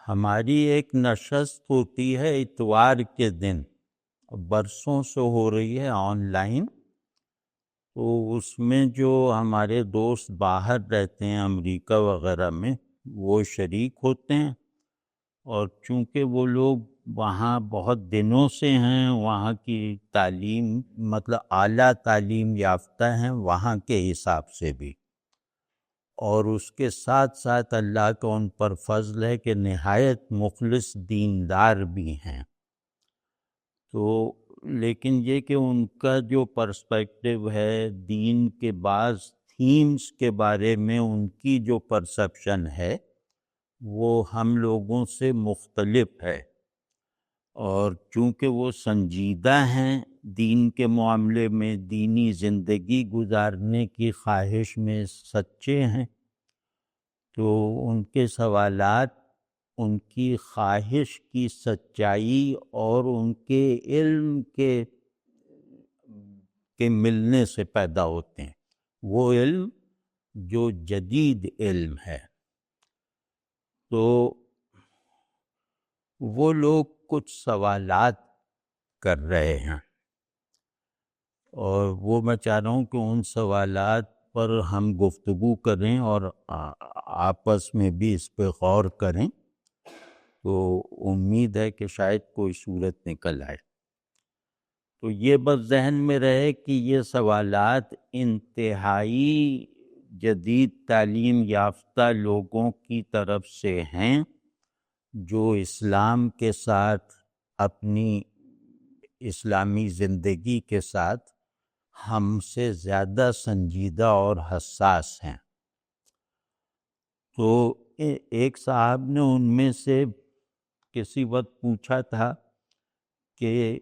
ہماری ایک نشست ہوتی ہے اتوار کے دن، برسوں سے ہو رہی ہے آن لائن، تو اس میں جو ہمارے دوست باہر رہتے ہیں امریکہ وغیرہ میں وہ شریک ہوتے ہیں، اور چونکہ وہ لوگ وہاں بہت دنوں سے ہیں، وہاں کی تعلیم مطلب اعلیٰ تعلیم یافتہ ہیں وہاں کے حساب سے بھی، اور اس کے ساتھ ساتھ اللہ کا ان پر فضل ہے کہ نہایت مخلص دیندار بھی ہیں۔ تو لیکن یہ کہ ان کا جو پرسپیکٹو ہے دین کے بعض تھیمز کے بارے میں ان کی جو پرسپشن ہے وہ ہم لوگوں سے مختلف ہے، اور چونکہ وہ سنجیدہ ہیں دین کے معاملے میں، دینی زندگی گزارنے کی خواہش میں سچے ہیں، تو ان کے سوالات ان کی خواہش کی سچائی اور ان کے علم کے ملنے سے پیدا ہوتے ہیں، وہ علم جو جدید علم ہے۔ تو وہ لوگ کچھ سوالات کر رہے ہیں، اور وہ میں چاہ رہا ہوں کہ ان سوالات پر ہم گفتگو کریں اور آپس میں بھی اس پہ غور کریں، تو امید ہے کہ شاید کوئی صورت نکل آئے۔ تو یہ بس ذہن میں رہے کہ یہ سوالات انتہائی جدید تعلیم یافتہ لوگوں کی طرف سے ہیں جو اسلام کے ساتھ، اپنی اسلامی زندگی کے ساتھ ہم سے زیادہ سنجیدہ اور حساس ہیں۔ تو ایک صاحب نے ان میں سے کسی وقت پوچھا تھا کہ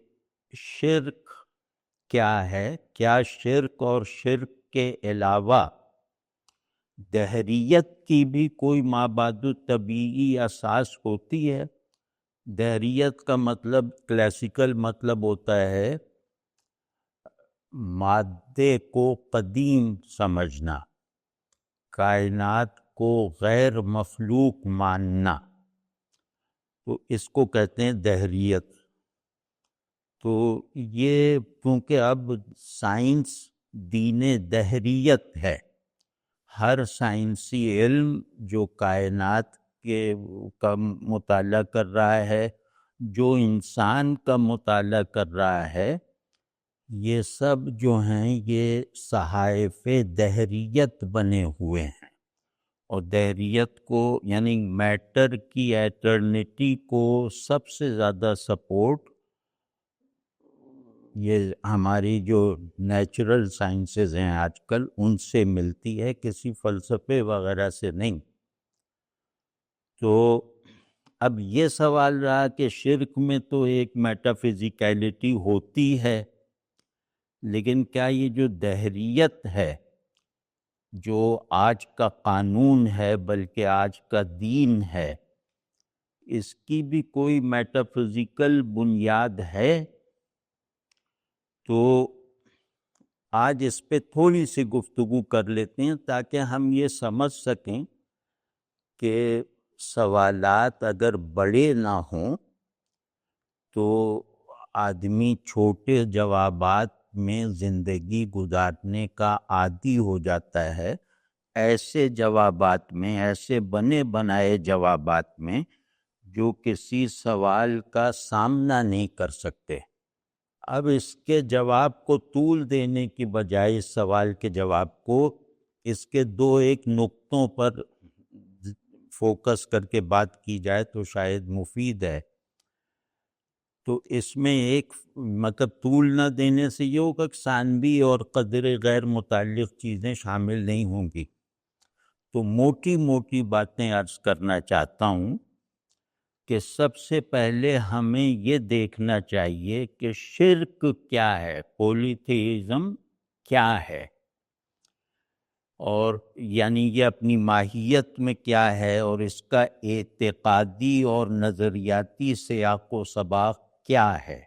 شرک کیا ہے، کیا شرک اور شرک کے علاوہ دہریت کی بھی کوئی مابعد طبیعی اساس ہوتی ہے؟ دہریت کا مطلب کلاسیکل مطلب ہوتا ہے مادے کو قدیم سمجھنا، کائنات کو غیر مخلوق ماننا، تو اس کو کہتے ہیں دہریت۔ تو یہ کیونکہ اب سائنس دین دہریت ہے، ہر سائنسی علم جو کائنات کا مطالعہ کر رہا ہے، جو انسان کا مطالعہ کر رہا ہے، یہ سب جو ہیں یہ صحائف دہریت بنے ہوئے ہیں، اور دہریت کو یعنی میٹر کی ایٹرنیٹی کو سب سے زیادہ سپورٹ یہ ہماری جو نیچرل سائنسز ہیں آج کل ان سے ملتی ہے، کسی فلسفے وغیرہ سے نہیں۔ تو اب یہ سوال رہا کہ شرک میں تو ایک میٹا فزیکیلٹی ہوتی ہے، لیکن کیا یہ جو دہریت ہے جو آج کا قانون ہے بلکہ آج کا دین ہے، اس کی بھی کوئی میٹا فزیکل بنیاد ہے؟ تو آج اس پہ تھوڑی سی گفتگو کر لیتے ہیں تاکہ ہم یہ سمجھ سکیں کہ سوالات اگر بڑے نہ ہوں تو آدمی چھوٹے جوابات میں زندگی گزارنے کا عادی ہو جاتا ہے، ایسے جوابات میں، ایسے بنے بنائے جوابات میں جو کسی سوال کا سامنا نہیں کر سکتے۔ اب اس کے جواب کو طول دینے کی بجائے اس سوال کے جواب کو اس کے دو ایک نقطوں پر فوکس کر کے بات کی جائے تو شاید مفید ہے۔ تو اس میں ایک مطلب طول نہ دینے سے یہ ہوگا کہ ثانوی اور قدر غیر متعلق چیزیں شامل نہیں ہوں گی، تو موٹی موٹی باتیں عرض کرنا چاہتا ہوں کہ سب سے پہلے ہمیں یہ دیکھنا چاہیے کہ شرک کیا ہے، پولیتھیزم کیا ہے، اور یعنی یہ اپنی ماہیت میں کیا ہے، اور اس کا اعتقادی اور نظریاتی سیاق و سباق کیا ہے،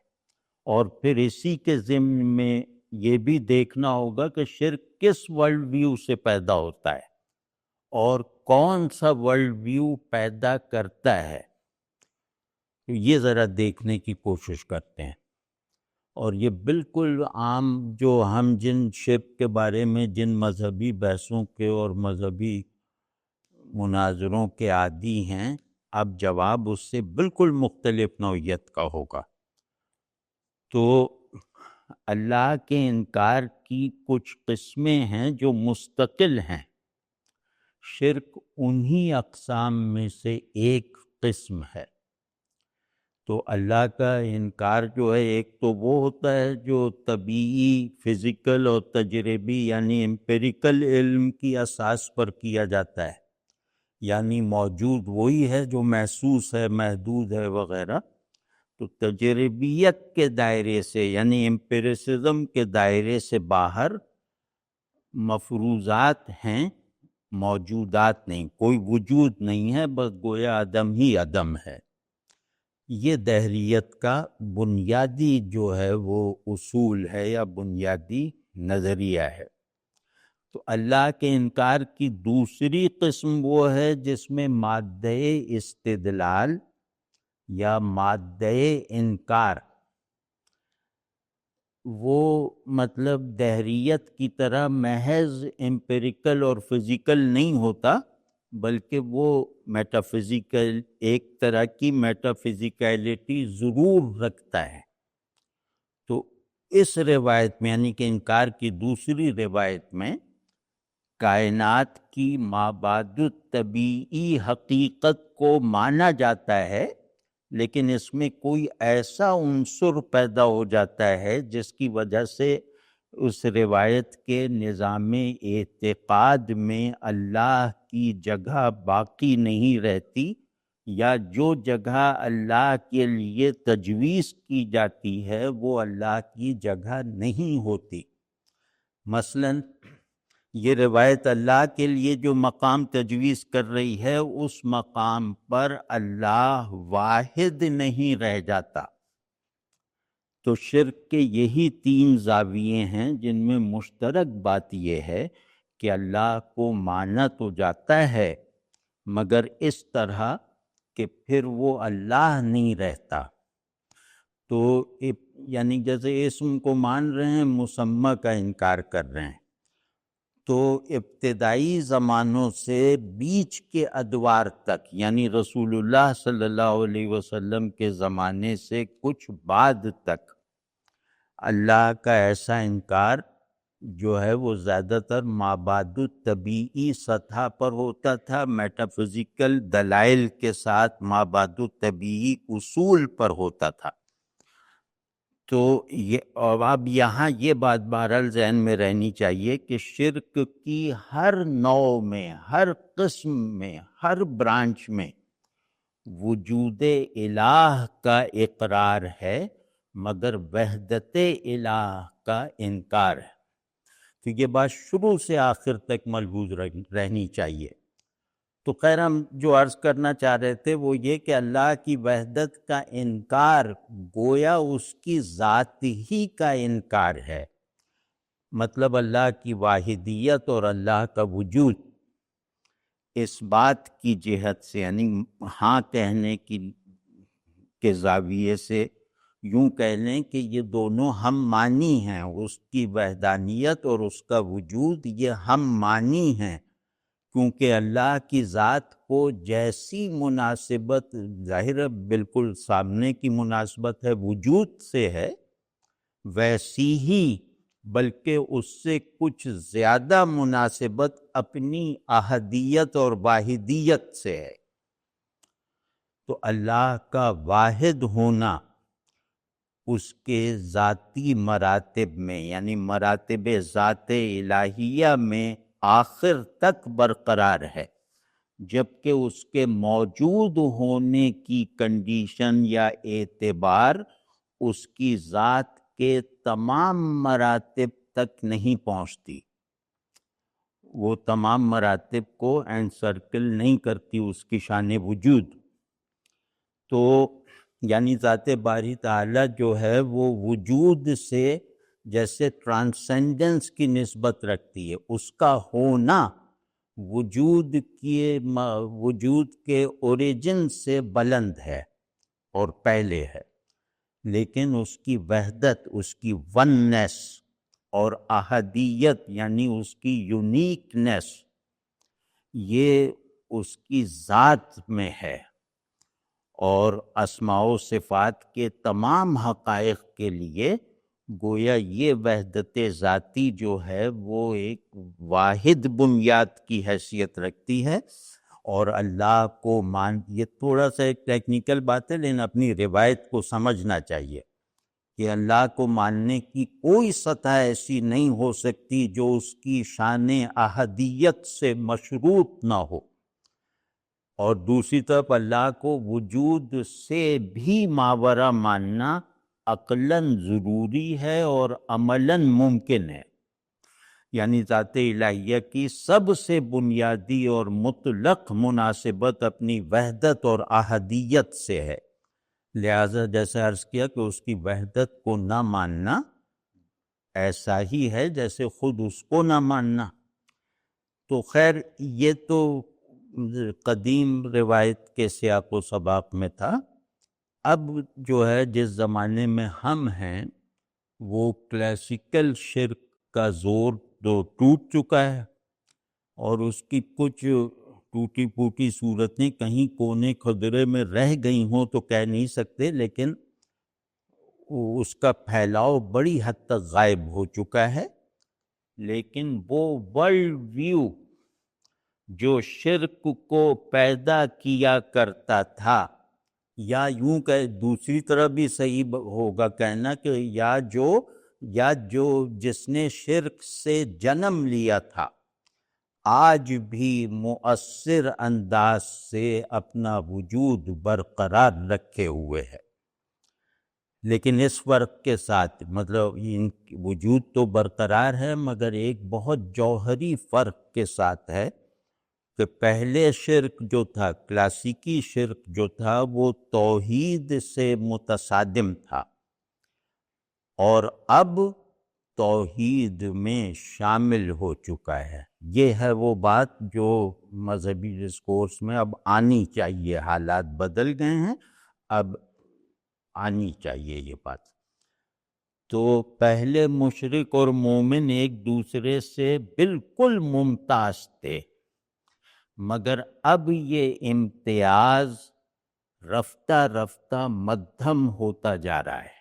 اور پھر اسی کے ضمن میں یہ بھی دیکھنا ہوگا کہ شرک کس ورلڈ ویو سے پیدا ہوتا ہے اور کون سا ورلڈ ویو پیدا کرتا ہے۔ تو یہ ذرا دیکھنے کی کوشش کرتے ہیں. اور یہ بالکل عام جو ہم جن شرک کے بارے میں جن مذہبی بحثوں کے اور مذہبی مناظروں کے عادی ہیں، اب جواب اس سے بالکل مختلف نوعیت کا ہوگا. تو اللہ کے انکار کی کچھ قسمیں ہیں جو مستقل ہیں. شرک انہی اقسام میں سے ایک قسم ہے. تو اللہ کا انکار جو ہے، ایک تو وہ ہوتا ہے جو طبیعی، فزیکل اور تجربی یعنی امپیریکل علم کی اساس پر کیا جاتا ہے، یعنی موجود وہی ہے جو محسوس ہے، محدود ہے وغیرہ. تو تجربیت کے دائرے سے یعنی امپیریسزم کے دائرے سے باہر مفروضات ہیں، موجودات نہیں، کوئی وجود نہیں ہے، بس گویا عدم ہی عدم ہے. یہ دہریت کا بنیادی جو ہے وہ اصول ہے یا بنیادی نظریہ ہے. تو اللہ کے انکار کی دوسری قسم وہ ہے جس میں مادہ استدلال یا مادہ انکار وہ مطلب دہریت کی طرح محض امپیریکل اور فزیکل نہیں ہوتا، بلکہ وہ میٹافزیکل، ایک طرح کی میٹافزیکیلٹی ضرور رکھتا ہے. تو اس روایت میں یعنی کہ انکار کی دوسری روایت میں کائنات کی مابعد الطبیعی حقیقت کو مانا جاتا ہے، لیکن اس میں کوئی ایسا عنصر پیدا ہو جاتا ہے جس کی وجہ سے اس روایت کے نظام اعتقاد میں اللہ کی جگہ باقی نہیں رہتی، یا جو جگہ اللہ کے لیے تجویز کی جاتی ہے وہ اللہ کی جگہ نہیں ہوتی. مثلاً یہ روایت اللہ کے لیے جو مقام تجویز کر رہی ہے، اس مقام پر اللہ واحد نہیں رہ جاتا. تو شرک کے یہی 3 زاویے ہیں جن میں مشترک بات یہ ہے کہ اللہ کو مانا تو جاتا ہے مگر اس طرح کہ پھر وہ اللہ نہیں رہتا. تو یعنی جیسے اسم کو مان رہے ہیں، مسمى کا انکار کر رہے ہیں. تو ابتدائی زمانوں سے بیچ کے ادوار تک یعنی رسول اللہ صلی اللہ علیہ وسلم کے زمانے سے کچھ بعد تک اللہ کا ایسا انکار جو ہے وہ زیادہ تر مابعد الطبیعی سطح پر ہوتا تھا، میٹافزیکل دلائل کے ساتھ مابعد الطبیعی اصول پر ہوتا تھا. تو یہ اب یہاں یہ بات بہرحال ذہن میں رہنی چاہیے کہ شرک کی ہر نوع میں، ہر قسم میں، ہر برانچ میں وجود الہ کا اقرار ہے مگر وحدت الہ کا انکار ہے. تو یہ بات شروع سے آخر تک ملحوظ رہنی چاہیے. تو خیر ہم جو عرض کرنا چاہ رہے تھے وہ یہ کہ اللہ کی وحدت کا انکار گویا اس کی ذات ہی کا انکار ہے. مطلب اللہ کی واحدیت اور اللہ کا وجود اس بات کی جہت سے یعنی ہاں کہنے کے زاویے سے یوں کہہ لیں کہ یہ دونوں ہم معنی ہیں. اس کی وحدانیت اور اس کا وجود یہ ہم معنی ہیں، کیونکہ اللہ کی ذات کو جیسی مناسبت ظاہر بالکل سامنے کی مناسبت ہے وجود سے ہے، ویسی ہی بلکہ اس سے کچھ زیادہ مناسبت اپنی احدیت اور واحدیت سے ہے. تو اللہ کا واحد ہونا اس کے ذاتی مراتب میں یعنی مراتب ذات الہیہ میں آخر تک برقرار ہے، جبکہ اس کے موجود ہونے کی کنڈیشن یا اعتبار اس کی ذات کے تمام مراتب تک نہیں پہنچتی. وہ تمام مراتب کو انسرکل نہیں کرتی اس کی شان وجود. تو یعنی ذات باری تعالیٰ جو ہے وہ وجود سے جیسے ٹرانسینڈنس کی نسبت رکھتی ہے، اس کا ہونا وجود کے اوریجن سے بلند ہے. اور پہلے ہے، لیکن اس کی وحدت، اس کی وننس اور احدیت یعنی اس کی یونیکنس یہ اس کی ذات میں ہے، اور اسماء و صفات کے تمام حقائق کے لیے گویا یہ وحدت ذاتی جو ہے وہ ایک واحد بنیاد کی حیثیت رکھتی ہے۔ اور اللہ کو یہ تھوڑا سا ایک ٹیکنیکل بات ہے، لیکن اپنی روایت کو سمجھنا چاہیے کہ اللہ کو ماننے کی کوئی سطح ایسی نہیں ہو سکتی جو اس کی شان احدیت سے مشروط نہ ہو، اور دوسری طرف اللہ کو وجود سے بھی ماورا ماننا عقلاً ضروری ہے اور عملاً ممکن ہے، یعنی ذات الہیہ کی سب سے بنیادی اور مطلق مناسبت اپنی وحدت اور احدیت سے ہے، لہذا جیسے عرض کیا کہ اس کی وحدت کو نہ ماننا ایسا ہی ہے جیسے خود اس کو نہ ماننا۔ تو خیر یہ تو قدیم روایت کے سیاق و سباق میں تھا۔ اب جو ہے جس زمانے میں ہم ہیں وہ کلاسیکل شرک کا زور تو ٹوٹ چکا ہے، اور اس کی کچھ ٹوٹی پھوٹی صورتیں کہیں کونے خدرے میں رہ گئی ہوں تو کہہ نہیں سکتے، لیکن اس کا پھیلاؤ بڑی حد تک غائب ہو چکا ہے۔ لیکن وہ ورلڈ ویو جو شرک کو پیدا کیا کرتا تھا، یا یوں کہ دوسری طرح بھی صحیح ہوگا کہنا کہ یا جو جس نے شرک سے جنم لیا تھا آج بھی مؤثر انداز سے اپنا وجود برقرار رکھے ہوئے ہے، لیکن اس فرق کے ساتھ، مطلب ان وجود تو برقرار ہے مگر ایک بہت جوہری فرق کے ساتھ ہے کہ پہلے شرک جو تھا، کلاسیکی شرک جو تھا، وہ توحید سے متصادم تھا، اور اب توحید میں شامل ہو چکا ہے۔ یہ ہے وہ بات جو مذہبی ڈسکورس میں اب آنی چاہیے، حالات بدل گئے ہیں، اب آنی چاہیے یہ بات۔ تو پہلے مشرک اور مومن ایک دوسرے سے بالکل ممتاز تھے، مگر اب یہ امتیاز رفتہ رفتہ مدھم ہوتا جا رہا ہے۔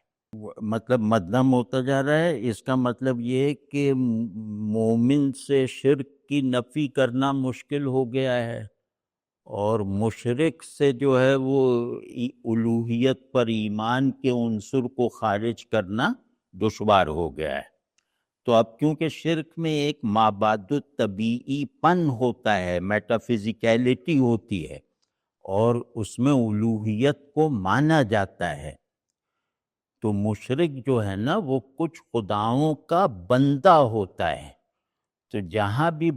مطلب مدھم ہوتا جا رہا ہے، اس کا مطلب یہ کہ مومن سے شرک کی نفی کرنا مشکل ہو گیا ہے، اور مشرک سے جو ہے وہ الوہیت پر ایمان کے عنصر کو خارج کرنا دشوار ہو گیا ہے۔ تو اب کیونکہ شرک میں ایک مابعد طبیعی پن ہوتا ہے، میٹافزیکیلٹی ہوتی ہے، اور اس میں الوہیت کو مانا جاتا ہے، تو مشرک جو ہے نا وہ کچھ خداؤں کا بندہ ہوتا ہے، تو جہاں بھی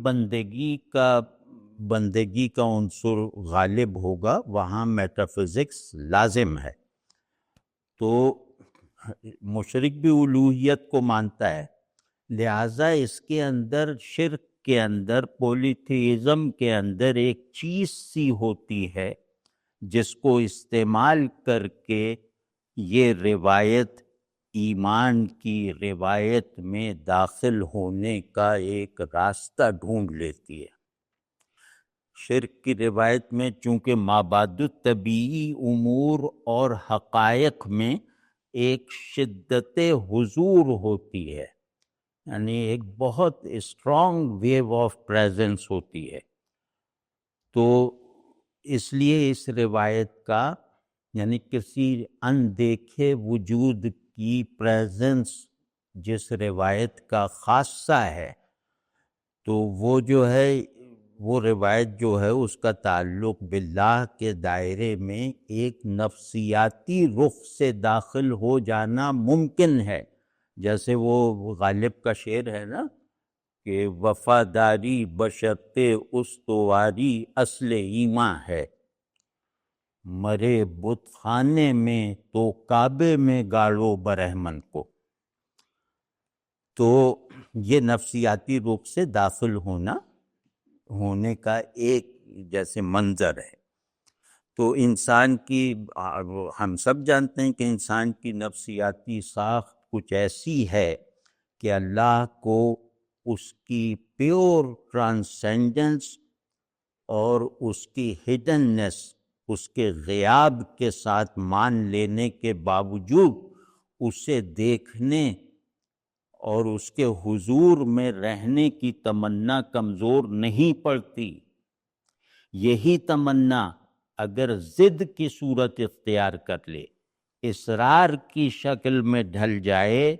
بندگی کا عنصر غالب ہوگا وہاں میٹافزکس لازم ہے۔ تو مشرک بھی الوہیت کو مانتا ہے، لہٰذا اس کے اندر، شرک کے اندر، پولیتھیزم کے اندر ایک چیز سی ہوتی ہے جس کو استعمال کر کے یہ روایت ایمان کی روایت میں داخل ہونے کا ایک راستہ ڈھونڈ لیتی ہے۔ شرک کی روایت میں چونکہ مابعد طبیعی امور اور حقائق میں ایک شدت حضور ہوتی ہے، یعنی ایک بہت اسٹرانگ ویو آف پریزنس ہوتی ہے، تو اس لیے اس روایت کا، یعنی کسی اندیکھے وجود کی پریزنس جس روایت کا خاصہ ہے، تو وہ جو ہے، وہ روایت جو ہے اس کا تعلق باللہ کے دائرے میں ایک نفسیاتی رخ سے داخل ہو جانا ممکن ہے، جیسے وہ غالب کا شعر ہے نا کہ وفاداری بشرط استواری اصل ایمان ہے، مرے بت خانے میں تو کعبے میں گاڑو برہمن کو۔ تو یہ نفسیاتی رخ سے داخل ہونے کا ایک جیسے منظر ہے۔ تو انسان کی ہم سب جانتے ہیں کہ انسان کی نفسیاتی ساخت کچھ ایسی ہے کہ اللہ کو اس کی پیور ٹرانسینڈنس اور اس کی ہڈننس، اس کے غیاب کے ساتھ مان لینے کے باوجود اسے دیکھنے اور اس کے حضور میں رہنے کی تمنا کمزور نہیں پڑتی۔ یہی تمنا اگر ضد کی صورت اختیار کر لے، اصرار کی شکل میں ڈھل جائے،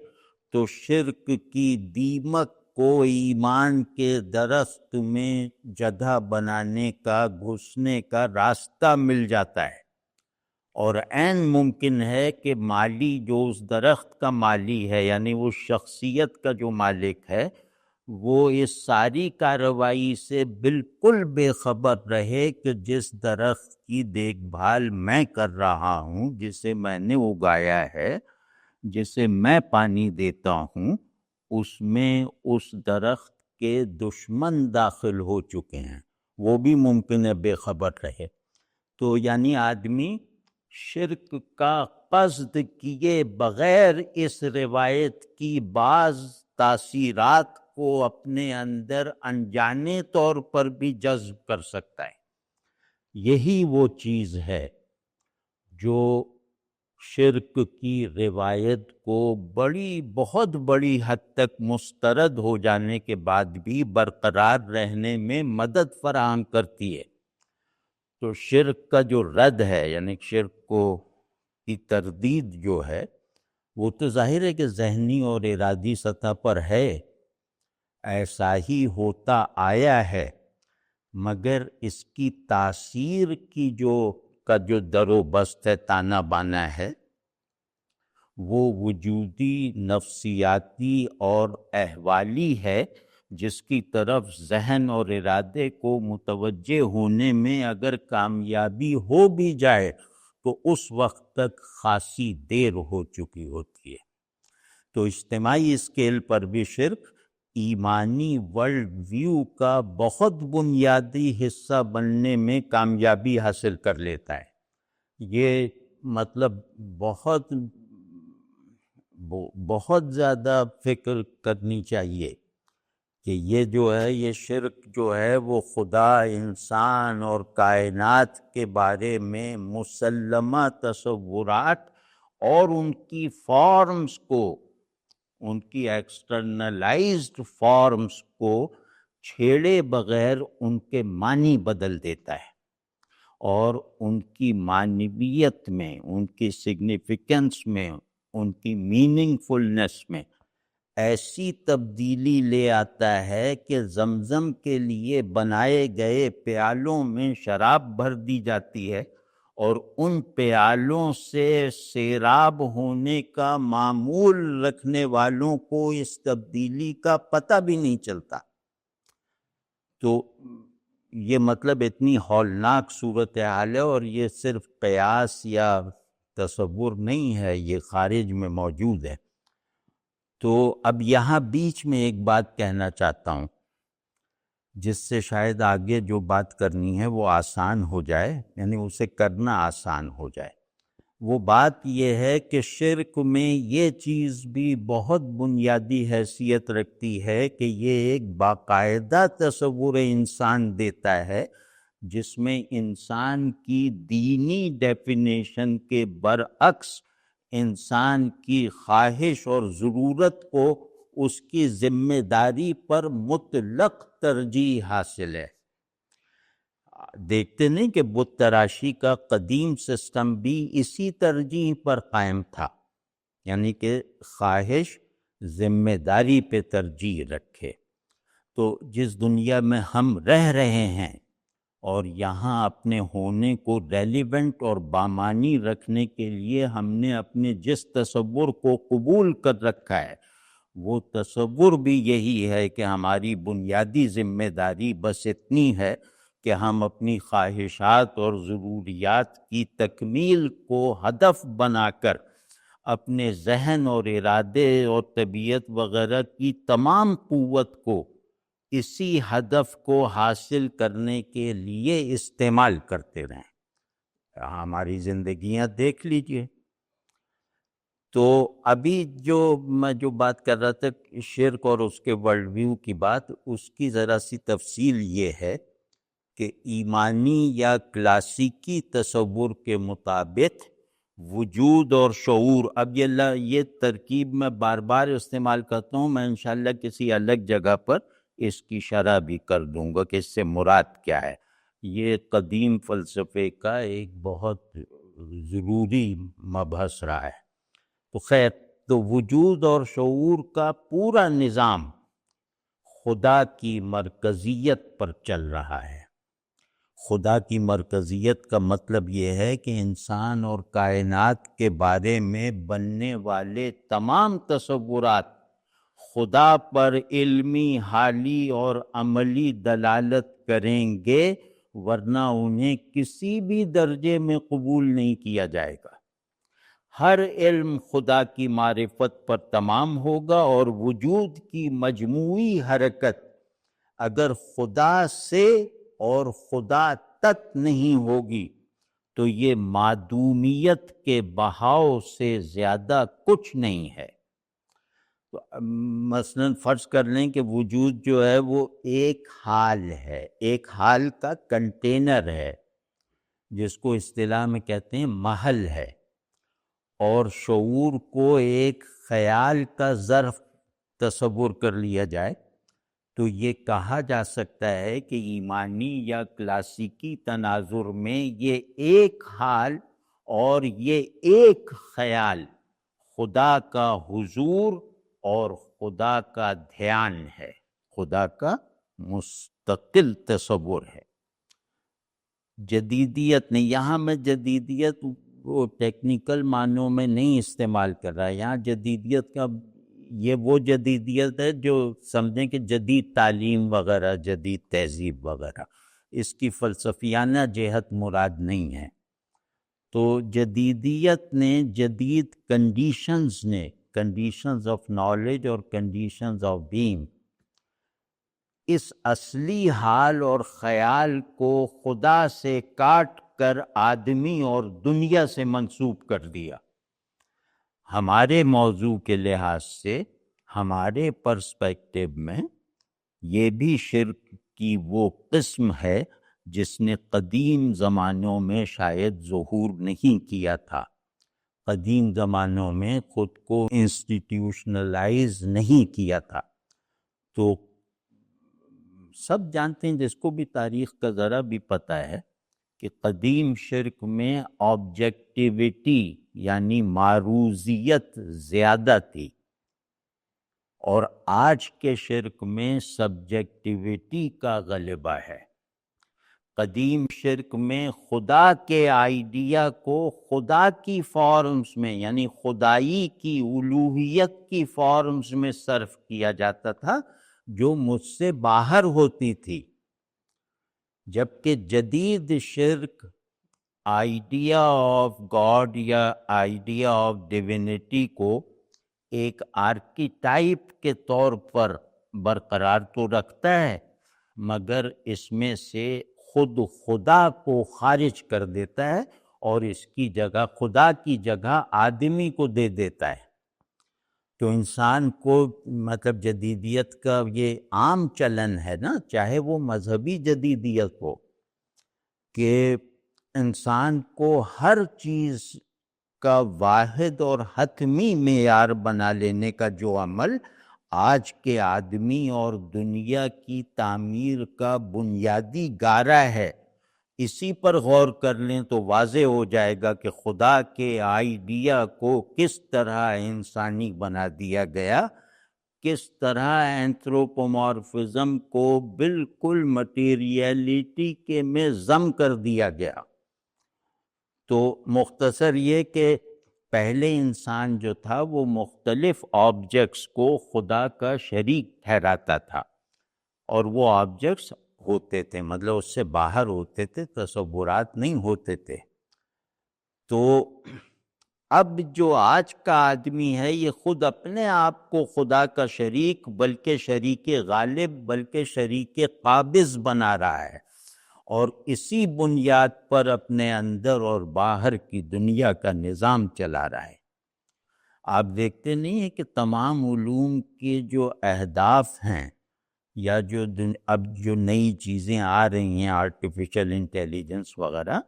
تو شرک کی دیمک کو ایمان کے درخت میں جگہ بنانے کا، گھسنے کا راستہ مل جاتا ہے، اور عین ممکن ہے کہ مالی جو اس درخت کا مالی ہے، یعنی وہ شخصیت کا جو مالک ہے، وہ اس ساری کارروائی سے بالکل بے خبر رہے کہ جس درخت کی دیکھ بھال میں کر رہا ہوں، جسے میں نے اگایا ہے، جسے میں پانی دیتا ہوں، اس میں اس درخت کے دشمن داخل ہو چکے ہیں، وہ بھی ممکن ہے بے خبر رہے۔ تو یعنی آدمی شرک کا قصد کیے بغیر اس روایت کی بعض تاثیرات کو اپنے اندر انجانے طور پر بھی جذب کر سکتا ہے۔ یہی وہ چیز ہے جو شرک کی روایت کو بہت بڑی حد تک مسترد ہو جانے کے بعد بھی برقرار رہنے میں مدد فراہم کرتی ہے۔ تو شرک کا جو رد ہے، یعنی شرک کی تردید جو ہے، وہ تو ظاہر ہے کہ ذہنی اور ارادی سطح پر ہے، ایسا ہی ہوتا آیا ہے، مگر اس کی تاثیر کی جو در و بست ہے، تانا بانا ہے، وہ وجودی، نفسیاتی اور احوالی ہے، جس کی طرف ذہن اور ارادے کو متوجہ ہونے میں اگر کامیابی ہو بھی جائے تو اس وقت تک خاصی دیر ہو چکی ہوتی ہے۔ تو اجتماعی اسکیل پر بھی شرک ایمانی ورلڈ ویو کا بہت بنیادی حصہ بننے میں کامیابی حاصل کر لیتا ہے۔ یہ مطلب بہت زیادہ فکر کرنی چاہیے کہ یہ جو ہے، یہ شرک جو ہے، وہ خدا، انسان اور کائنات کے بارے میں مسلمہ تصورات اور ان کی فارمز کو، ان کی ایکسٹرنلائزڈ فارمز کو چھیڑے بغیر ان کے معنی بدل دیتا ہے، اور ان کی معنویت میں، ان کی سگنیفیکنس میں، ان کی میننگ فلنس میں ایسی تبدیلی لے آتا ہے کہ زمزم کے لیے بنائے گئے پیالوں میں شراب بھر دی جاتی ہے، اور ان پیالوں سے سیراب ہونے کا معمول رکھنے والوں کو اس تبدیلی کا پتہ بھی نہیں چلتا۔ تو یہ مطلب اتنی ہولناک صورتحال ہے، اور یہ صرف قیاس یا تصور نہیں ہے، یہ خارج میں موجود ہے۔ تو اب یہاں بیچ میں ایک بات کہنا چاہتا ہوں، جس سے شاید آگے جو بات کرنی ہے وہ آسان ہو جائے، یعنی اسے کرنا آسان ہو جائے۔ وہ بات یہ ہے کہ شرک میں یہ چیز بھی بہت بنیادی حیثیت رکھتی ہے کہ یہ ایک باقاعدہ تصور انسان دیتا ہے، جس میں انسان کی دینی ڈیفینیشن کے برعکس انسان کی خواہش اور ضرورت کو اس کی ذمہ داری پر مطلق ترجیح حاصل ہے۔ دیکھتے نہیں کہ بت تراشی کا قدیم سسٹم بھی اسی ترجیح پر قائم تھا، یعنی کہ خواہش ذمہ داری پہ ترجیح رکھے۔ تو جس دنیا میں ہم رہ رہے ہیں، اور یہاں اپنے ہونے کو ریلیونٹ اور بامانی رکھنے کے لیے ہم نے اپنے جس تصور کو قبول کر رکھا ہے، وہ تصور بھی یہی ہے کہ ہماری بنیادی ذمہ داری بس اتنی ہے کہ ہم اپنی خواہشات اور ضروریات کی تکمیل کو ہدف بنا کر اپنے ذہن اور ارادے اور طبیعت وغیرہ کی تمام قوت کو اسی ہدف کو حاصل کرنے کے لیے استعمال کرتے رہیں۔ ہماری زندگیاں دیکھ لیجئے۔ تو ابھی میں جو بات کر رہا تھا شرک اور اس کے ورلڈ ویو کی بات، اس کی ذرا سی تفصیل یہ ہے کہ ایمانی یا کلاسیکی تصور کے مطابق وجود اور شعور، اب یہ ترکیب میں بار بار استعمال کرتا ہوں، میں انشاءاللہ کسی الگ جگہ پر اس کی شرح بھی کر دوں گا کہ اس سے مراد کیا ہے۔ یہ قدیم فلسفے کا ایک بہت ضروری مبحث رہا ہے۔ تو خیر، تو وجود اور شعور کا پورا نظام خدا کی مرکزیت پر چل رہا ہے۔ خدا کی مرکزیت کا مطلب یہ ہے کہ انسان اور کائنات کے بارے میں بننے والے تمام تصورات خدا پر علمی، حالی اور عملی دلالت کریں گے، ورنہ انہیں کسی بھی درجے میں قبول نہیں کیا جائے گا۔ ہر علم خدا کی معرفت پر تمام ہوگا، اور وجود کی مجموعی حرکت اگر خدا سے اور خدا تک نہیں ہوگی تو یہ معدومیت کے بہاؤ سے زیادہ کچھ نہیں ہے۔ تو مثلا فرض کر لیں کہ وجود جو ہے وہ ایک حال ہے، ایک حال کا کنٹینر ہے جس کو اصطلاح میں کہتے ہیں محل ہے، اور شعور کو ایک خیال کا ظرف تصور کر لیا جائے تو یہ کہا جا سکتا ہے کہ ایمانی یا کلاسیکی تناظر میں یہ ایک حال اور یہ ایک خیال خدا کا حضور اور خدا کا دھیان ہے، خدا کا مستقل تصور ہے۔ جدیدیت نہیں، یہاں میں جدیدیت وہ ٹیکنیکل معنوں میں نہیں استعمال کر رہا ہے، یہاں جدیدیت کا یہ وہ جدیدیت ہے جو سمجھیں کہ جدید تعلیم وغیرہ، جدید تہذیب وغیرہ، اس کی فلسفیانہ جہت مراد نہیں ہے۔ تو جدیدیت نے جدید کنڈیشنز آف نالج اور کنڈیشنز آف بینگ، اس اصلی حال اور خیال کو خدا سے کاٹ کر آدمی اور دنیا سے منسوب کر دیا۔ ہمارے موضوع کے لحاظ سے، ہمارے پرسپیکٹو میں، یہ بھی شرک کی وہ قسم ہے جس نے قدیم زمانوں میں شاید ظہور نہیں کیا تھا۔ قدیم زمانوں میں خود کو انسٹیٹیوشنلائز نہیں کیا تھا۔ تو سب جانتے ہیں، جس کو بھی تاریخ کا ذرا بھی پتہ ہے، کہ قدیم شرک میں آبجیکٹیویٹی یعنی معروضیت زیادہ تھی، اور آج کے شرک میں سبجیکٹیویٹی کا غلبہ ہے۔ قدیم شرک میں خدا کے آئیڈیا کو خدا کی فارمز میں یعنی خدائی کی الوہیت کی فارمز میں صرف کیا جاتا تھا جو مجھ سے باہر ہوتی تھی، جبکہ جدید شرک آئیڈیا آف گاڈ یا آئیڈیا آف ڈیوینٹی کو ایک آرکیٹائپ کے طور پر برقرار تو رکھتا ہے، مگر اس میں سے خود خدا کو خارج کر دیتا ہے اور اس کی جگہ، خدا کی جگہ آدمی کو دے دیتا ہے۔ تو انسان کو مطلب جدیدیت کا یہ عام چلن ہے نا، چاہے وہ مذہبی جدیدیت ہو، کہ انسان کو ہر چیز کا واحد اور حتمی معیار بنا لینے کا جو عمل آج کے آدمی اور دنیا کی تعمیر کا بنیادی گارہ ہے، اسی پر غور کر لیں تو واضح ہو جائے گا کہ خدا کے آئیڈیا کو کس طرح انسانی بنا دیا گیا، کس طرح اینتھروپومارفزم کو بالکل مٹیریلٹی کے میں ضم کر دیا گیا۔ تو مختصر یہ کہ پہلے انسان جو تھا وہ مختلف آبجیکٹس کو خدا کا شریک ٹھہراتا تھا، اور وہ آبجیکٹس ہوتے تھے، مطلب اس سے باہر ہوتے تھے، تصورات نہیں ہوتے تھے۔ تو اب جو آج کا آدمی ہے یہ خود اپنے آپ کو خدا کا شریک، بلکہ شریک غالب، بلکہ شریک قابض بنا رہا ہے، اور اسی بنیاد پر اپنے اندر اور باہر کی دنیا کا نظام چلا رہا ہے۔ آپ دیکھتے نہیں ہیں کہ تمام علوم کے جو اہداف ہیں یا اب جو نئی چیزیں آ رہی ہیں آرٹیفیشل انٹیلیجنس وغیرہ،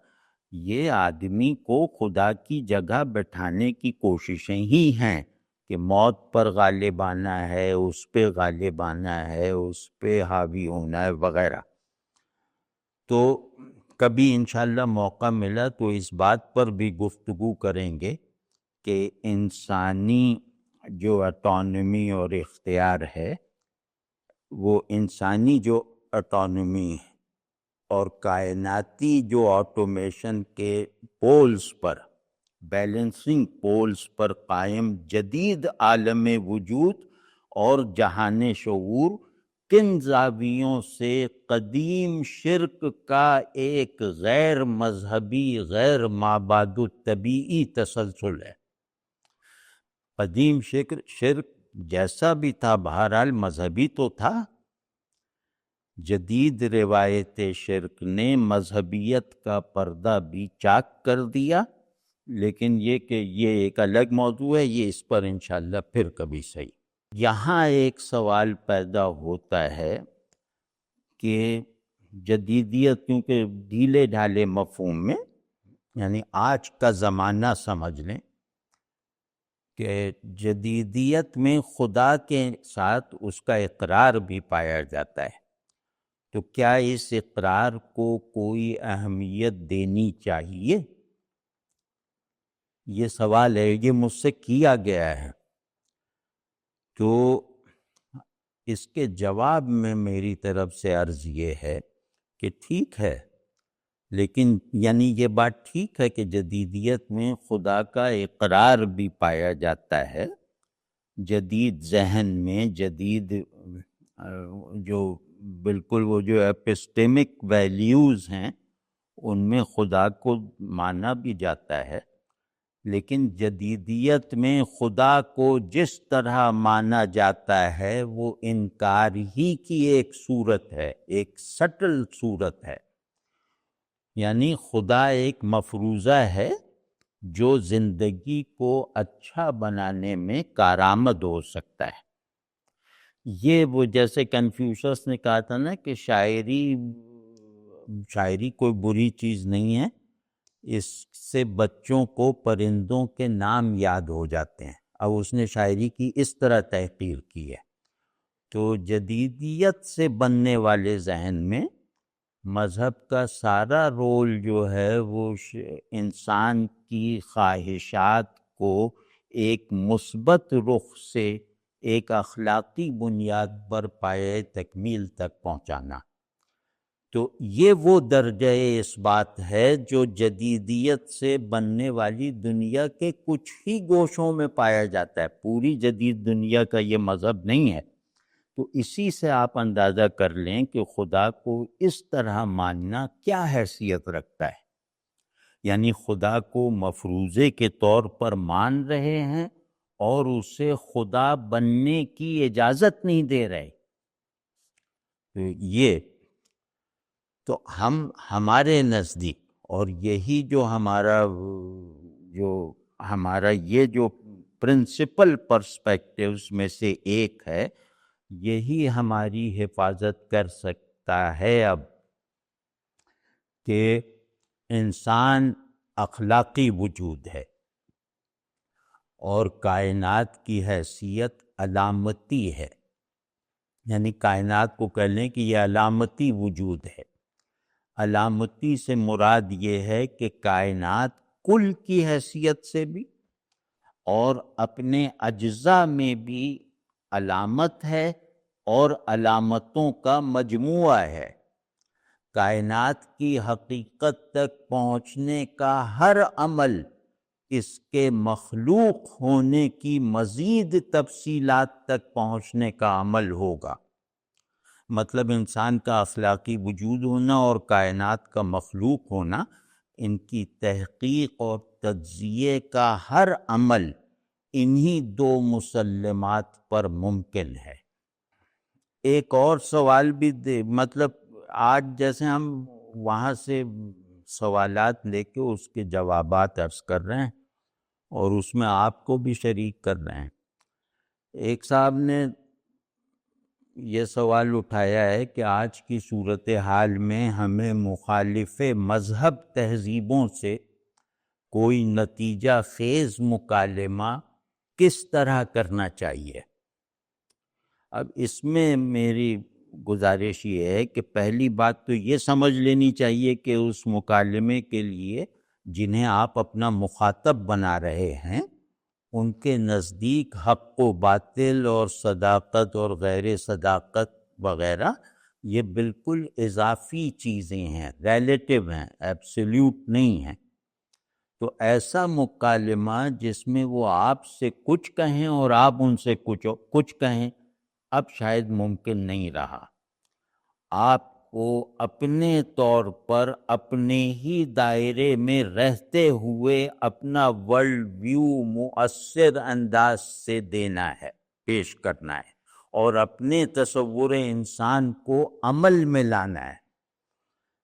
یہ آدمی کو خدا کی جگہ بٹھانے کی کوششیں ہی ہیں کہ موت پر غالب آنا ہے، اس پہ غالب آنا ہے، اس پہ حاوی ہونا ہے وغیرہ۔ تو کبھی انشاءاللہ موقع ملا تو اس بات پر بھی گفتگو کریں گے کہ انسانی جو اٹانومی اور اختیار ہے، وہ انسانی جو اٹانومی اور کائناتی جو آٹومیشن کے پولز پر، بیلنسنگ پولز پر قائم جدید عالم وجود اور جہان شعور کن زاویوں سے قدیم شرک کا ایک غیر مذہبی، غیر معبود طبیعی تسلسل ہے۔ قدیم شرک جیسا بھی تھا بہرحال مذہبی تو تھا۔ جدید روایت شرک نے مذہبیت کا پردہ بھی چاک کر دیا، لیکن یہ کہ یہ ایک الگ موضوع ہے، یہ اس پر انشاءاللہ پھر کبھی صحیح۔ یہاں ایک سوال پیدا ہوتا ہے کہ جدیدیت کیونکہ ڈھیلے ڈھالے مفہوم میں، یعنی آج کا زمانہ سمجھ لیں کہ جدیدیت میں خدا کے ساتھ اس کا اقرار بھی پایا جاتا ہے، تو کیا اس اقرار کو کوئی اہمیت دینی چاہیے؟ یہ سوال ہے، یہ مجھ سے کیا گیا ہے۔ تو اس کے جواب میں میری طرف سے عرض یہ ہے کہ ٹھیک ہے، لیکن یعنی یہ بات ٹھیک ہے کہ جدیدیت میں خدا کا اقرار بھی پایا جاتا ہے، جدید ذہن میں، جدید جو بالکل وہ جو ایپسٹیمک ویلیوز ہیں ان میں خدا کو مانا بھی جاتا ہے، لیکن جدیدیت میں خدا کو جس طرح مانا جاتا ہے وہ انکار ہی کی ایک صورت ہے، ایک سٹل صورت ہے۔ یعنی خدا ایک مفروضہ ہے جو زندگی کو اچھا بنانے میں کارآمد ہو سکتا ہے۔ یہ وہ جیسے کنفیوشس نے کہا تھا نا کہ شاعری کوئی بری چیز نہیں ہے، اس سے بچوں کو پرندوں کے نام یاد ہو جاتے ہیں۔ اب اس نے شاعری کی اس طرح تحقیر کی ہے۔ تو جدیدیت سے بننے والے ذہن میں مذہب کا سارا رول جو ہے وہ انسان کی خواہشات کو ایک مثبت رخ سے ایک اخلاقی بنیاد پر پائے تکمیل تک پہنچانا۔ تو یہ وہ درجہ اس بات ہے جو جدیدیت سے بننے والی دنیا کے کچھ ہی گوشوں میں پایا جاتا ہے، پوری جدید دنیا کا یہ مذہب نہیں ہے۔ تو اسی سے آپ اندازہ کر لیں کہ خدا کو اس طرح ماننا کیا حیثیت رکھتا ہے، یعنی خدا کو مفروضے کے طور پر مان رہے ہیں اور اسے خدا بننے کی اجازت نہیں دے رہے۔ تو ہمارے نزدیک، اور یہی جو ہمارا یہ جو پرنسپل پرسپیکٹیوز میں سے ایک ہے، یہی ہماری حفاظت کر سکتا ہے اب کہ انسان اخلاقی وجود ہے اور کائنات کی حیثیت علامتی ہے، یعنی کائنات کو کہہ لیں کہ یہ علامتی وجود ہے۔ علامتی سے مراد یہ ہے کہ کائنات کل کی حیثیت سے بھی اور اپنے اجزاء میں بھی علامت ہے اور علامتوں کا مجموعہ ہے۔ کائنات کی حقیقت تک پہنچنے کا ہر عمل اس کے مخلوق ہونے کی مزید تفصیلات تک پہنچنے کا عمل ہوگا۔ مطلب انسان کا اخلاقی وجود ہونا اور کائنات کا مخلوق ہونا، ان کی تحقیق اور تجزیے کا ہر عمل انہی دو مسلمات پر ممکن ہے۔ ایک اور سوال بھی مطلب آج جیسے ہم وہاں سے سوالات لے کے اس کے جوابات عرض کر رہے ہیں اور اس میں آپ کو بھی شریک کر رہے ہیں۔ ایک صاحب نے یہ سوال اٹھایا ہے کہ آج کی صورتحال میں ہمیں مخالف مذہب تہذیبوں سے کوئی نتیجہ خیز مکالمہ کس طرح کرنا چاہیے۔ اب اس میں میری گزارش یہ ہے کہ پہلی بات تو یہ سمجھ لینی چاہیے کہ اس مکالمے کے لیے جنہیں آپ اپنا مخاطب بنا رہے ہیں ان کے نزدیک حق و باطل اور صداقت اور غیر صداقت وغیرہ یہ بالکل اضافی چیزیں ہیں، ریلیٹیو ہیں، ایبسلیوٹ نہیں ہیں۔ تو ایسا مکالمہ جس میں وہ آپ سے کچھ کہیں اور آپ ان سے کچھ کہیں اب شاید ممکن نہیں رہا۔ آپ کو اپنے طور پر اپنے ہی دائرے میں رہتے ہوئے اپنا ورلڈ ویو مؤثر انداز سے دینا ہے، پیش کرنا ہے، اور اپنے تصور انسان کو عمل میں لانا ہے۔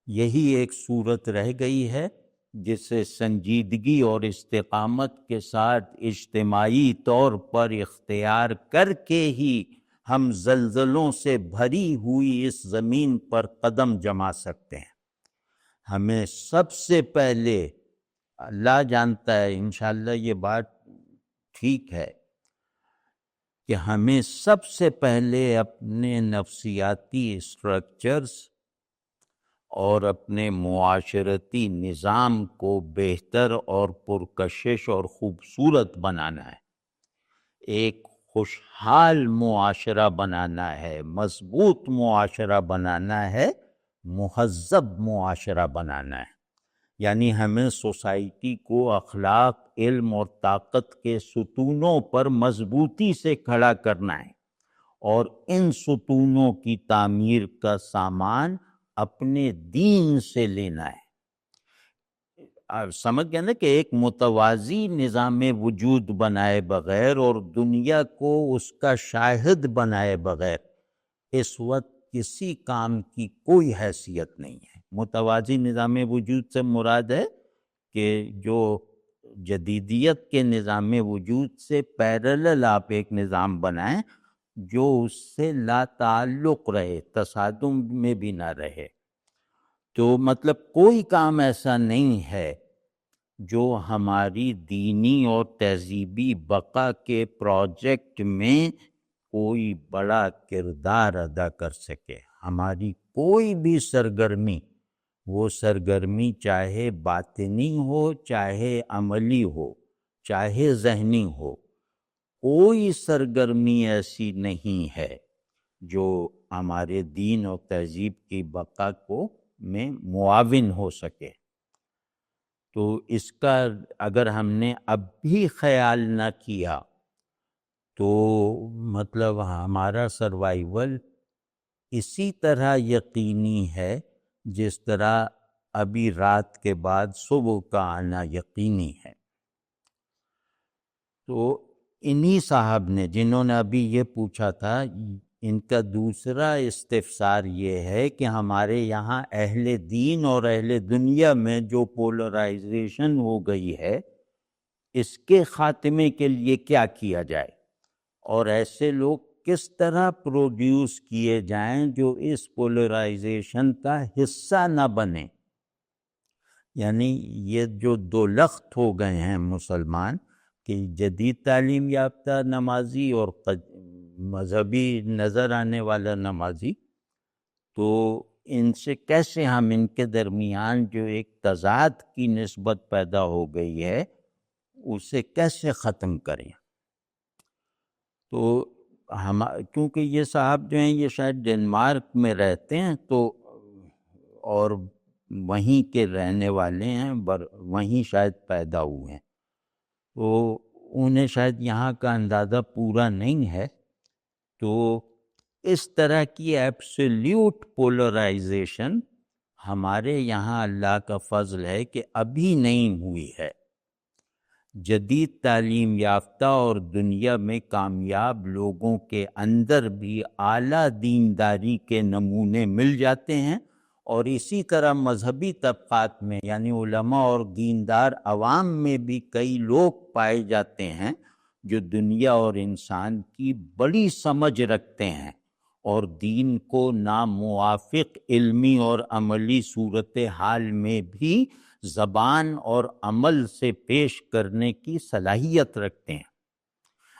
یہی ایک صورت رہ گئی ہے جسے سنجیدگی اور استقامت کے ساتھ اجتماعی طور پر اختیار کر کے ہی ہم زلزلوں سے بھری ہوئی اس زمین پر قدم جما سکتے ہیں۔ ہمیں سب سے پہلے، اللہ جانتا ہے انشاءاللہ یہ بات ٹھیک ہے، کہ ہمیں سب سے پہلے اپنے نفسیاتی اسٹرکچرز اور اپنے معاشرتی نظام کو بہتر اور پرکشش اور خوبصورت بنانا ہے، ایک خوشحال معاشرہ بنانا ہے، مضبوط معاشرہ بنانا ہے، مہذب معاشرہ بنانا ہے۔ یعنی ہمیں سوسائٹی کو اخلاق، علم اور طاقت کے ستونوں پر مضبوطی سے کھڑا کرنا ہے، اور ان ستونوں کی تعمیر کا سامان اپنے دین سے لینا ہے۔ آپ سمجھ گئے نا کہ ایک متوازی نظام وجود بنائے بغیر اور دنیا کو اس کا شاہد بنائے بغیر اس وقت کسی کام کی کوئی حیثیت نہیں ہے۔ متوازی نظام وجود سے مراد ہے کہ جو جدیدیت کے نظام وجود سے پیرلل آپ ایک نظام بنائیں جو اس سے لا تعلق رہے، تصادم میں بھی نہ رہے۔ تو مطلب کوئی کام ایسا نہیں ہے جو ہماری دینی اور تہذیبی بقا کے پروجیکٹ میں کوئی بڑا کردار ادا کر سکے۔ ہماری کوئی بھی سرگرمی، وہ سرگرمی چاہے باطنی ہو، چاہے عملی ہو، چاہے ذہنی ہو، کوئی سرگرمی ایسی نہیں ہے جو ہمارے دین اور تہذیب کی بقا کو میں معاون ہو سکے۔ تو اس کا اگر ہم نے اب بھی خیال نہ کیا تو مطلب ہمارا سروائیول اسی طرح یقینی ہے جس طرح ابھی رات کے بعد صبح کا آنا یقینی ہے۔ تو انہی صاحب نے جنہوں نے ابھی یہ پوچھا تھا، ان کا دوسرا استفسار یہ ہے کہ ہمارے یہاں اہل دین اور اہل دنیا میں جو پولرائزیشن ہو گئی ہے اس کے خاتمے کے لیے کیا کیا جائے، اور ایسے لوگ کس طرح پروڈیوس کیے جائیں جو اس پولرائزیشن کا حصہ نہ بنیں۔ یعنی یہ جو دو لخت ہو گئے ہیں مسلمان کہ جدید تعلیم یافتہ نمازی اور مذہبی نظر آنے والا نمازی، تو ان سے کیسے ہم ان کے درمیان جو ایک تضاد کی نسبت پیدا ہو گئی ہے اسے کیسے ختم کریں۔ تو کیونکہ یہ صاحب جو ہیں یہ شاید ڈنمارک میں رہتے ہیں تو اور وہیں کے رہنے والے ہیں، وہیں شاید پیدا ہوئے ہیں، تو انہیں شاید یہاں کا اندازہ پورا نہیں ہے۔ تو اس طرح کی ایبسلیوٹ پولرائزیشن ہمارے یہاں اللہ کا فضل ہے کہ ابھی نہیں ہوئی ہے۔ جدید تعلیم یافتہ اور دنیا میں کامیاب لوگوں کے اندر بھی اعلیٰ دینداری کے نمونے مل جاتے ہیں، اور اسی طرح مذہبی طبقات میں یعنی علماء اور دیندار عوام میں بھی کئی لوگ پائے جاتے ہیں جو دنیا اور انسان کی بڑی سمجھ رکھتے ہیں اور دین کو ناموافق علمی اور عملی صورتحال میں بھی زبان اور عمل سے پیش کرنے کی صلاحیت رکھتے ہیں۔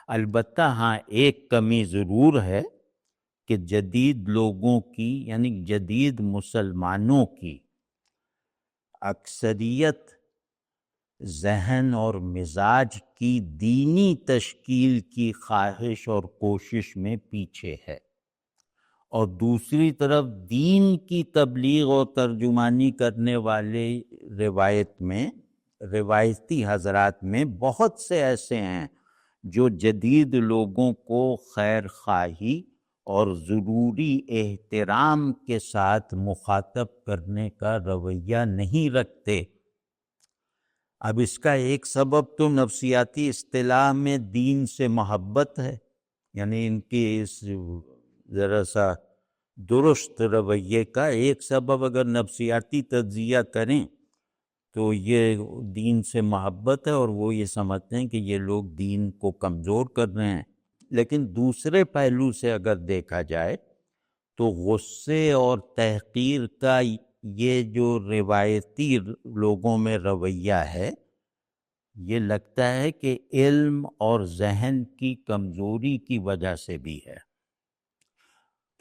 البتہ ہاں ایک کمی ضرور ہے کہ جدید لوگوں کی یعنی جدید مسلمانوں کی اکثریت ذہن اور مزاج کی دینی تشکیل کی خواہش اور کوشش میں پیچھے ہے، اور دوسری طرف دین کی تبلیغ اور ترجمانی کرنے والے روایتی حضرات میں بہت سے ایسے ہیں جو جدید لوگوں کو خیر خواہی اور ضروری احترام کے ساتھ مخاطب کرنے کا رویہ نہیں رکھتے۔ اب اس کا ایک سبب تو نفسیاتی اصطلاح میں دین سے محبت ہے، یعنی ان کی اس ذرا سا درست رویے کا ایک سبب اگر نفسیاتی تجزیہ کریں تو یہ دین سے محبت ہے، اور وہ یہ سمجھتے ہیں کہ یہ لوگ دین کو کمزور کر رہے ہیں۔ لیکن دوسرے پہلو سے اگر دیکھا جائے تو غصے اور تحقیر کا یہ جو روایتی لوگوں میں رویہ ہے، یہ لگتا ہے کہ علم اور ذہن کی کمزوری کی وجہ سے بھی ہے۔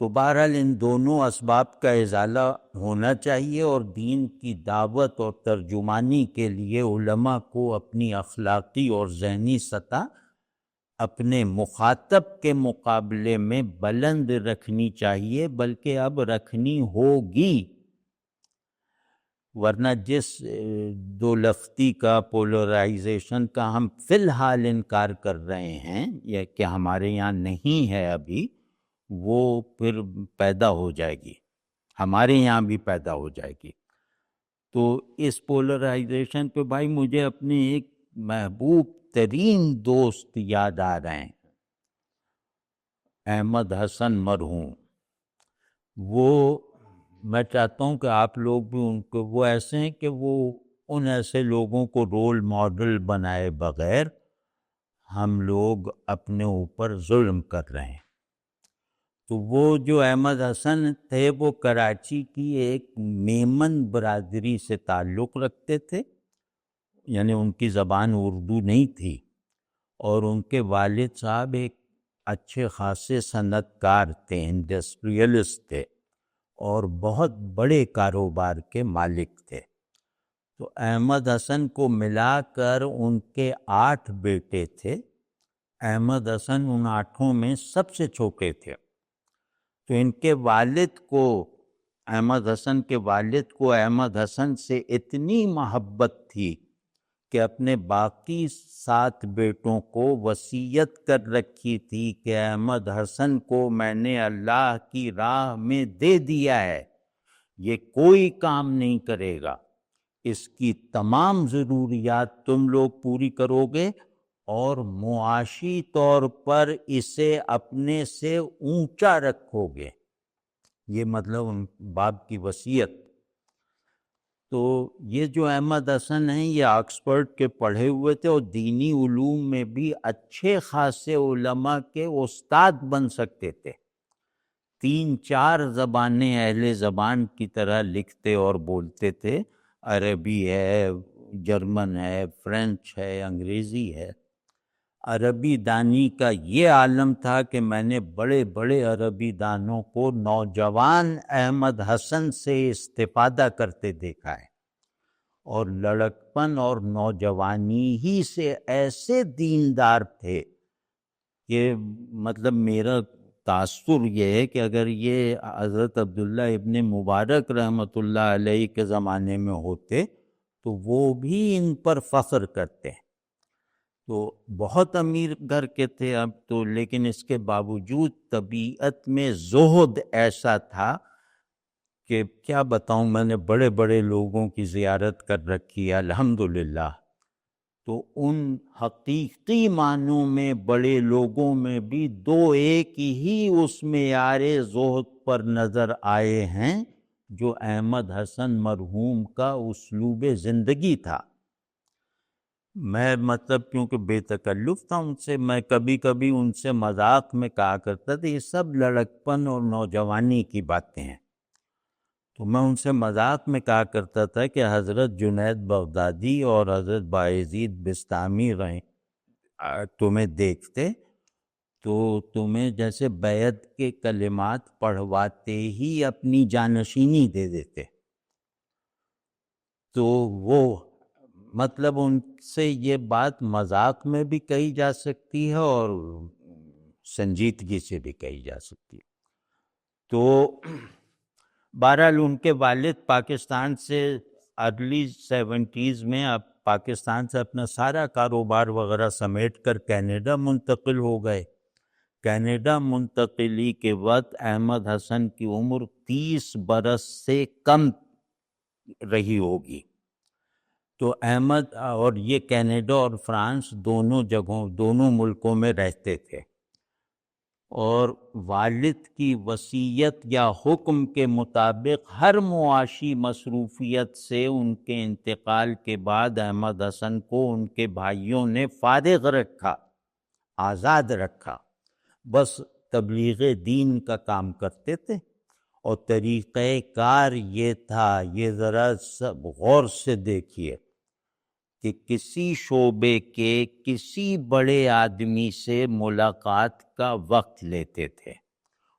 تو بہرحال ان دونوں اسباب کا ازالہ ہونا چاہیے، اور دین کی دعوت اور ترجمانی کے لیے علماء کو اپنی اخلاقی اور ذہنی سطح اپنے مخاطب کے مقابلے میں بلند رکھنی چاہیے، بلکہ اب رکھنی ہوگی، ورنہ جس دو لفظی کا پولرائزیشن کا ہم فی الحال انکار کر رہے ہیں یا کہ ہمارے یہاں نہیں ہے ابھی، وہ پھر پیدا ہو جائے گی، ہمارے یہاں بھی پیدا ہو جائے گی۔ تو اس پولرائزیشن پہ بھائی مجھے اپنے ایک محبوب ترین دوست یاد آ رہے ہیں، احمد حسن مرحوم۔ وہ میں چاہتا ہوں کہ آپ لوگ بھی ان کو، وہ ایسے ہیں کہ وہ ان ایسے لوگوں کو رول ماڈل بنائے بغیر ہم لوگ اپنے اوپر ظلم کر رہے ہیں۔ تو وہ جو احمد حسن تھے وہ کراچی کی ایک میمن برادری سے تعلق رکھتے تھے، یعنی ان کی زبان اردو نہیں تھی، اور ان کے والد صاحب ایک اچھے خاصے صنعت کار تھے، انڈسٹریلسٹ تھے، اور بہت بڑے کاروبار کے مالک تھے۔ تو احمد حسن کو ملا کر ان کے 8 بیٹے تھے، احمد حسن ان 8 میں سب سے چھوٹے تھے۔ تو ان کے والد کو، احمد حسن کے والد کو احمد حسن سے اتنی محبت تھی کہ اپنے باقی 7 بیٹوں کو وصیت کر رکھی تھی کہ احمد حسن کو میں نے اللہ کی راہ میں دے دیا ہے، یہ کوئی کام نہیں کرے گا، اس کی تمام ضروریات تم لوگ پوری کرو گے اور معاشی طور پر اسے اپنے سے اونچا رکھو گے۔ یہ مطلب ان باپ کی وصیت۔ تو یہ جو احمد حسن ہیں یہ آکسفورڈ کے پڑھے ہوئے تھے، اور دینی علوم میں بھی اچھے خاصے علماء کے استاد بن سکتے تھے، 3-4 زبانیں اہل زبان کی طرح لکھتے اور بولتے تھے، عربی ہے، جرمن ہے، فرینچ ہے، انگریزی ہے۔ عربی دانی کا یہ عالم تھا کہ میں نے بڑے بڑے عربی دانوں کو نوجوان احمد حسن سے استفادہ کرتے دیکھا ہے، اور لڑکپن اور نوجوانی ہی سے ایسے دیندار تھے کہ مطلب میرا تاثر یہ ہے کہ اگر یہ حضرت عبداللہ ابن مبارک رحمۃ اللہ علیہ کے زمانے میں ہوتے تو وہ بھی ان پر فخر کرتے۔ تو بہت امیر گھر کے تھے اب تو، لیکن اس کے باوجود طبیعت میں زہد ایسا تھا کہ کیا بتاؤں، میں نے بڑے بڑے لوگوں کی زیارت کر رکھی ہے الحمدللہ، تو ان حقیقی معنوں میں بڑے لوگوں میں بھی 2 ایک ہی اس معیار زہد پر نظر آئے ہیں جو احمد حسن مرحوم کا اسلوب زندگی تھا. میں مطلب کیونکہ بے تکلف تھا ان سے، میں کبھی کبھی ان سے مذاق میں کہا کرتا تھا یہ سب لڑکپن اور نوجوانی کی باتیں ہیں. تو میں ان سے مذاق میں کہا کرتا تھا کہ حضرت جنید بغدادی اور حضرت بایزید بستامی تمہیں دیکھتے تو تمہیں جیسے بیعت کے کلمات پڑھواتے ہی اپنی جانشینی دے دیتے. تو وہ مطلب ان سے یہ بات مذاق میں بھی کہی جا سکتی ہے اور سنجیدگی سے بھی کہی جا سکتی ہے. تو بہرحال ان کے والد پاکستان سے ارلی 70s میں اب پاکستان سے اپنا سارا کاروبار وغیرہ سمیٹ کر کینیڈا منتقل ہو گئے. کینیڈا منتقلی کے وقت احمد حسن کی عمر 30 برس سے کم رہی ہوگی. تو احمد اور یہ کینیڈا اور فرانس دونوں ملکوں میں رہتے تھے، اور والد کی وصیت یا حکم کے مطابق ہر معاشی مصروفیت سے ان کے انتقال کے بعد احمد حسن کو ان کے بھائیوں نے فارغ رکھا، آزاد رکھا. بس تبلیغ دین کا کام کرتے تھے، اور طریقہ کار یہ تھا، یہ ذرا سب غور سے دیکھیے، کہ کسی شعبے کے کسی بڑے آدمی سے ملاقات کا وقت لیتے تھے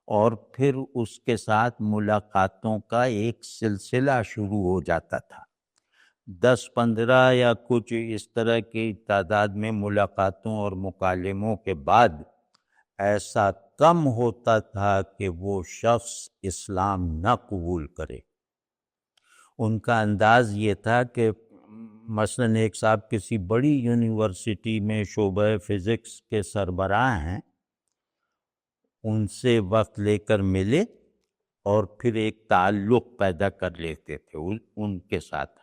اور پھر اس کے ساتھ ملاقاتوں کا ایک سلسلہ شروع ہو جاتا تھا. 10-15 یا کچھ اس طرح کی تعداد میں ملاقاتوں اور مکالموں کے بعد ایسا کم ہوتا تھا کہ وہ شخص اسلام نہ قبول کرے. ان کا انداز یہ تھا کہ مثلاً ایک صاحب کسی بڑی یونیورسٹی میں شعبہ فزکس کے سربراہ ہیں، ان سے وقت لے کر ملے اور پھر ایک تعلق پیدا کر لیتے تھے ان کے ساتھ.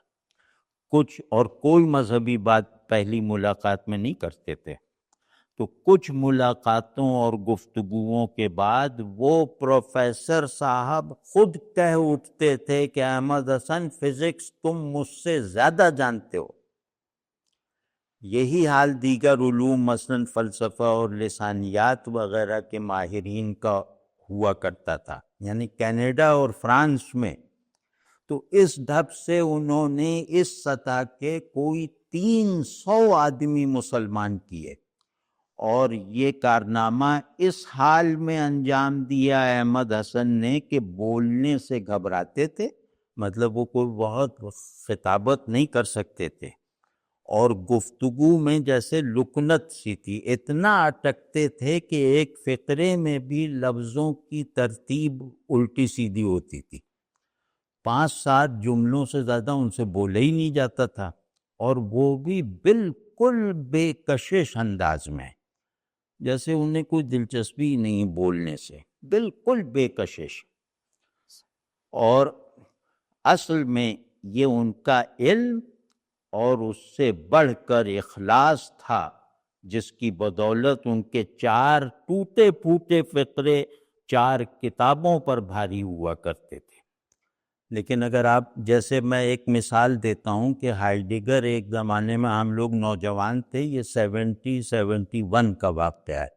کچھ اور کوئی مذہبی بات پہلی ملاقات میں نہیں کرتے تھے. تو کچھ ملاقاتوں اور گفتگوؤں کے بعد وہ پروفیسر صاحب خود کہہ اٹھتے تھے کہ احمد حسن فزکس تم مجھ سے زیادہ جانتے ہو. یہی حال دیگر علوم مثلاً فلسفہ اور لسانیات وغیرہ کے ماہرین کا ہوا کرتا تھا، یعنی کینیڈا اور فرانس میں. تو اس ڈھب سے انہوں نے اس سطح کے کوئی 300 آدمی مسلمان کیے، اور یہ کارنامہ اس حال میں انجام دیا احمد حسن نے کہ بولنے سے گھبراتے تھے، مطلب وہ کوئی بہت خطابت نہیں کر سکتے تھے، اور گفتگو میں جیسے لکنت سی تھی، اتنا اٹکتے تھے کہ ایک فقرے میں بھی لفظوں کی ترتیب الٹی سیدھی ہوتی تھی. 5-7 جملوں سے زیادہ ان سے بولے ہی نہیں جاتا تھا، اور وہ بھی بالکل بے کشش انداز میں، جیسے انہیں کوئی دلچسپی نہیں بولنے سے، بالکل بے کشش. اور اصل میں یہ ان کا علم اور اس سے بڑھ کر اخلاص تھا، جس کی بدولت ان کے 4 ٹوٹے پھوٹے فقرے 4 کتابوں پر بھاری ہوا کرتے تھے. لیکن اگر آپ جیسے میں ایک مثال دیتا ہوں کہ ہائیڈگر ایک زمانے میں ہم لوگ نوجوان تھے، یہ 71 کا واقعہ ہے.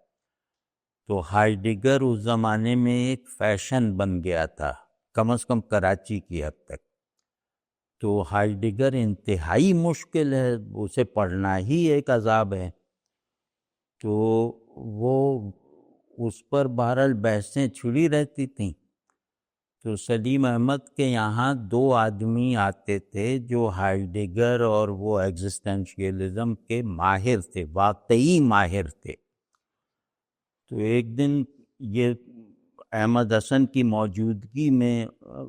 تو ہائیڈگر اس زمانے میں ایک فیشن بن گیا تھا، کم از کم کراچی کی حد تک. تو ہائیڈگر انتہائی مشکل ہے، اسے پڑھنا ہی ایک عذاب ہے. تو وہ اس پر بہرحال بحثیں چھڑی رہتی تھیں. تو سلیم احمد کے یہاں 2 آدمی آتے تھے جو ہائیڈگر اور وہ ایگزسٹینشیلزم کے ماہر تھے، واقعی ماہر تھے. تو ایک دن یہ احمد حسن کی موجودگی میں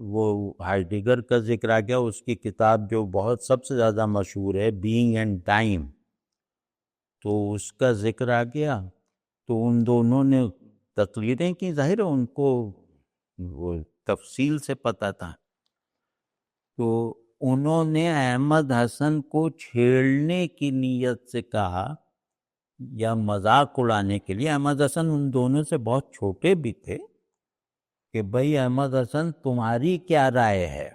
وہ ہائیڈگر کا ذکر آ گیا. اس کی کتاب جو بہت سب سے زیادہ مشہور ہے، بینگ اینڈ ٹائم، تو اس کا ذکر آ گیا. تو ان دونوں نے تقریریں کی، ظاہر ہے ان کو وہ تفصیل سے پتہ تھا. تو انہوں نے احمد حسن کو چھیڑنے کی نیت سے کہا یا مذاق اڑانے کے لیے. احمد حسن ان دونوں سے بہت چھوٹے بھی تھے، کہ بھائی احمد حسن تمہاری کیا رائے ہے؟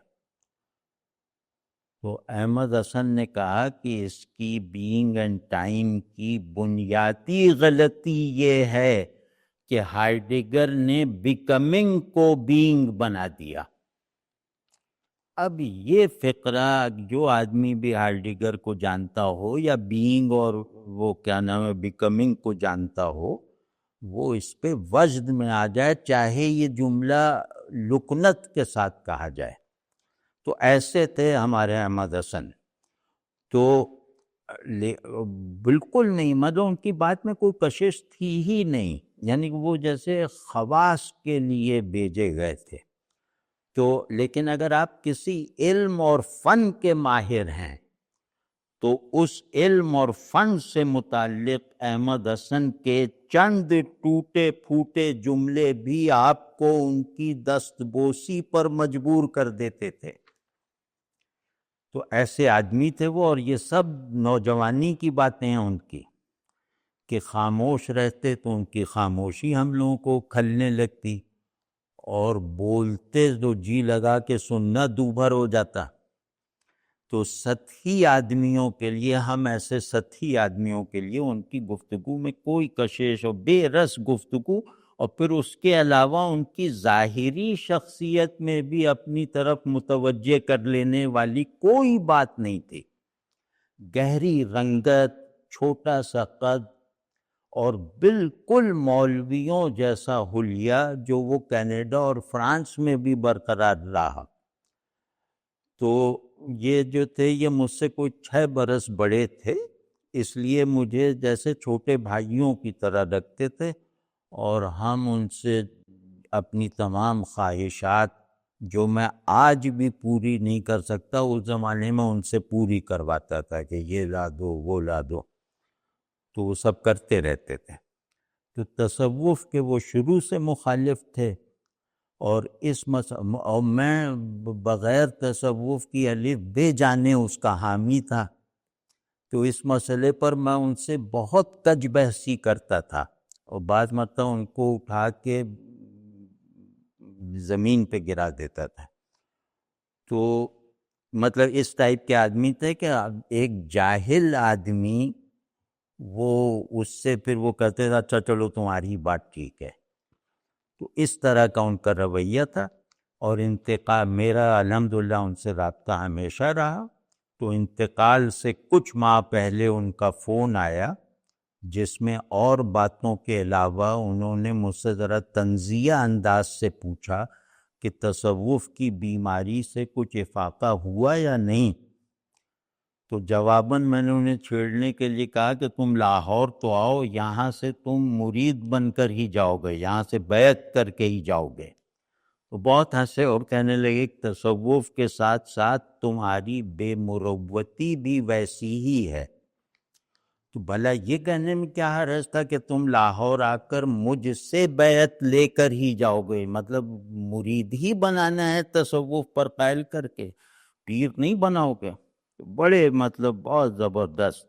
تو احمد حسن نے کہا کہ اس کی بینگ اینڈ ٹائم کی بنیادی غلطی یہ ہے کہ ہائیڈگر نے بیکمنگ کو بینگ بنا دیا۔ اب یہ فقرہ جو آدمی بھی ہائیڈگر کو جانتا ہو یا بینگ اور وہ کیا نام ہے بیکمنگ کو جانتا ہو، وہ اس پہ وجد میں آ جائے، چاہے یہ جملہ لکنت کے ساتھ کہا جائے۔ تو ایسے تھے ہمارے احمد حسن، تو بالکل نہیں، مطلب ان کی بات میں کوئی کشش تھی ہی نہیں، یعنی وہ جیسے خواص کے لیے بھیجے گئے تھے۔ تو لیکن اگر آپ کسی علم اور فن کے ماہر ہیں تو اس علم اور فن سے متعلق احمد حسن کے چند ٹوٹے پھوٹے جملے بھی آپ کو ان کی دست بوسی پر مجبور کر دیتے تھے۔ تو ایسے آدمی تھے وہ، اور یہ سب نوجوانی کی باتیں ہیں ان کی، کہ خاموش رہتے تو ان کی خاموشی ہم لوگوں کو کھلنے لگتی، اور بولتے تو جی لگا کے سننا دوبھر ہو جاتا۔ تو سطحی آدمیوں کے لیے، ہم ایسے سطحی آدمیوں کے لیے ان کی گفتگو میں کوئی کشش اور بے رس گفتگو، اور پھر اس کے علاوہ ان کی ظاہری شخصیت میں بھی اپنی طرف متوجہ کر لینے والی کوئی بات نہیں تھی۔ گہری رنگت، چھوٹا سا قد، اور بالکل مولویوں جیسا حلیہ جو وہ کینیڈا اور فرانس میں بھی برقرار رہا۔ تو یہ جو تھے یہ مجھ سے کوئی 6 برس بڑے تھے، اس لیے مجھے جیسے چھوٹے بھائیوں کی طرح رکھتے تھے، اور ہم ان سے اپنی تمام خواہشات جو میں آج بھی پوری نہیں کر سکتا، اس زمانے میں ان سے پوری کرواتا تھا کہ یہ لا دو وہ لا دو، تو وہ سب کرتے رہتے تھے۔ تو تصوف کے وہ شروع سے مخالف تھے، اور اور میں بغیر تصوف کی الف بے جانے اس کا حامی تھا، تو اس مسئلے پر میں ان سے بہت کج بحثی کرتا تھا، اور بعض مرتبہ ان کو اٹھا کے زمین پہ گرا دیتا تھا۔ تو مطلب اس ٹائپ کے آدمی تھے کہ ایک جاہل آدمی وہ اس سے پھر وہ کہتے تھا اچھا چلو تمہاری بات ٹھیک ہے۔ تو اس طرح کا ان کا رویہ تھا، اور انتقال میرا الحمدللہ ان سے رابطہ ہمیشہ رہا۔ تو انتقال سے کچھ ماہ پہلے ان کا فون آیا، جس میں اور باتوں کے علاوہ انہوں نے مجھ سے ذرا طنزیہ انداز سے پوچھا کہ تصوف کی بیماری سے کچھ افاقہ ہوا یا نہیں۔ تو جواباً میں نے انہیں چھیڑنے کے لیے کہا کہ تم لاہور تو آؤ، یہاں سے تم مرید بن کر ہی جاؤ گے، یہاں سے بیعت کر کے ہی جاؤ گے۔ تو بہت ہنسے اور کہنے لگے کہ تصوف کے ساتھ ساتھ تمہاری بے مروتی بھی ویسی ہی ہے۔ تو بھلا یہ کہنے میں کیا حرج تھا کہ تم لاہور آ کر مجھ سے بیعت لے کر ہی جاؤ گے، مطلب مرید ہی بنانا ہے تصوف پر قائل کر کے، پیر نہیں بناؤ گے؟ بڑے مطلب بہت زبردست۔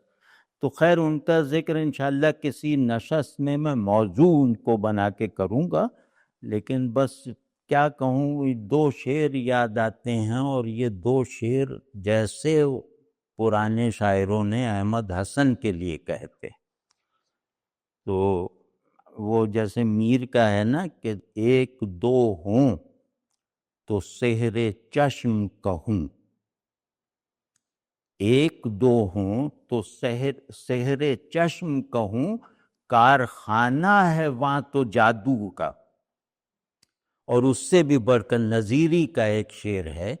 تو خیر ان کا ذکر انشاءاللہ کسی نشست میں موضوع ان کو بنا کے کروں گا، لیکن بس کیا کہوں، 2 شعر یاد آتے ہیں، اور یہ 2 شعر جیسے پرانے شاعروں نے احمد حسن کے لیے کہتے، تو وہ جیسے میر کا ہے نا کہ 1 2 ہوں تو سحر چشم کہوں، 1 2 ہوں تو سحر چشم کہوں، کارخانہ ہے وہاں تو جادو کا۔ اور اس سے بھی بڑھ کر نظیری کا ایک شعر ہے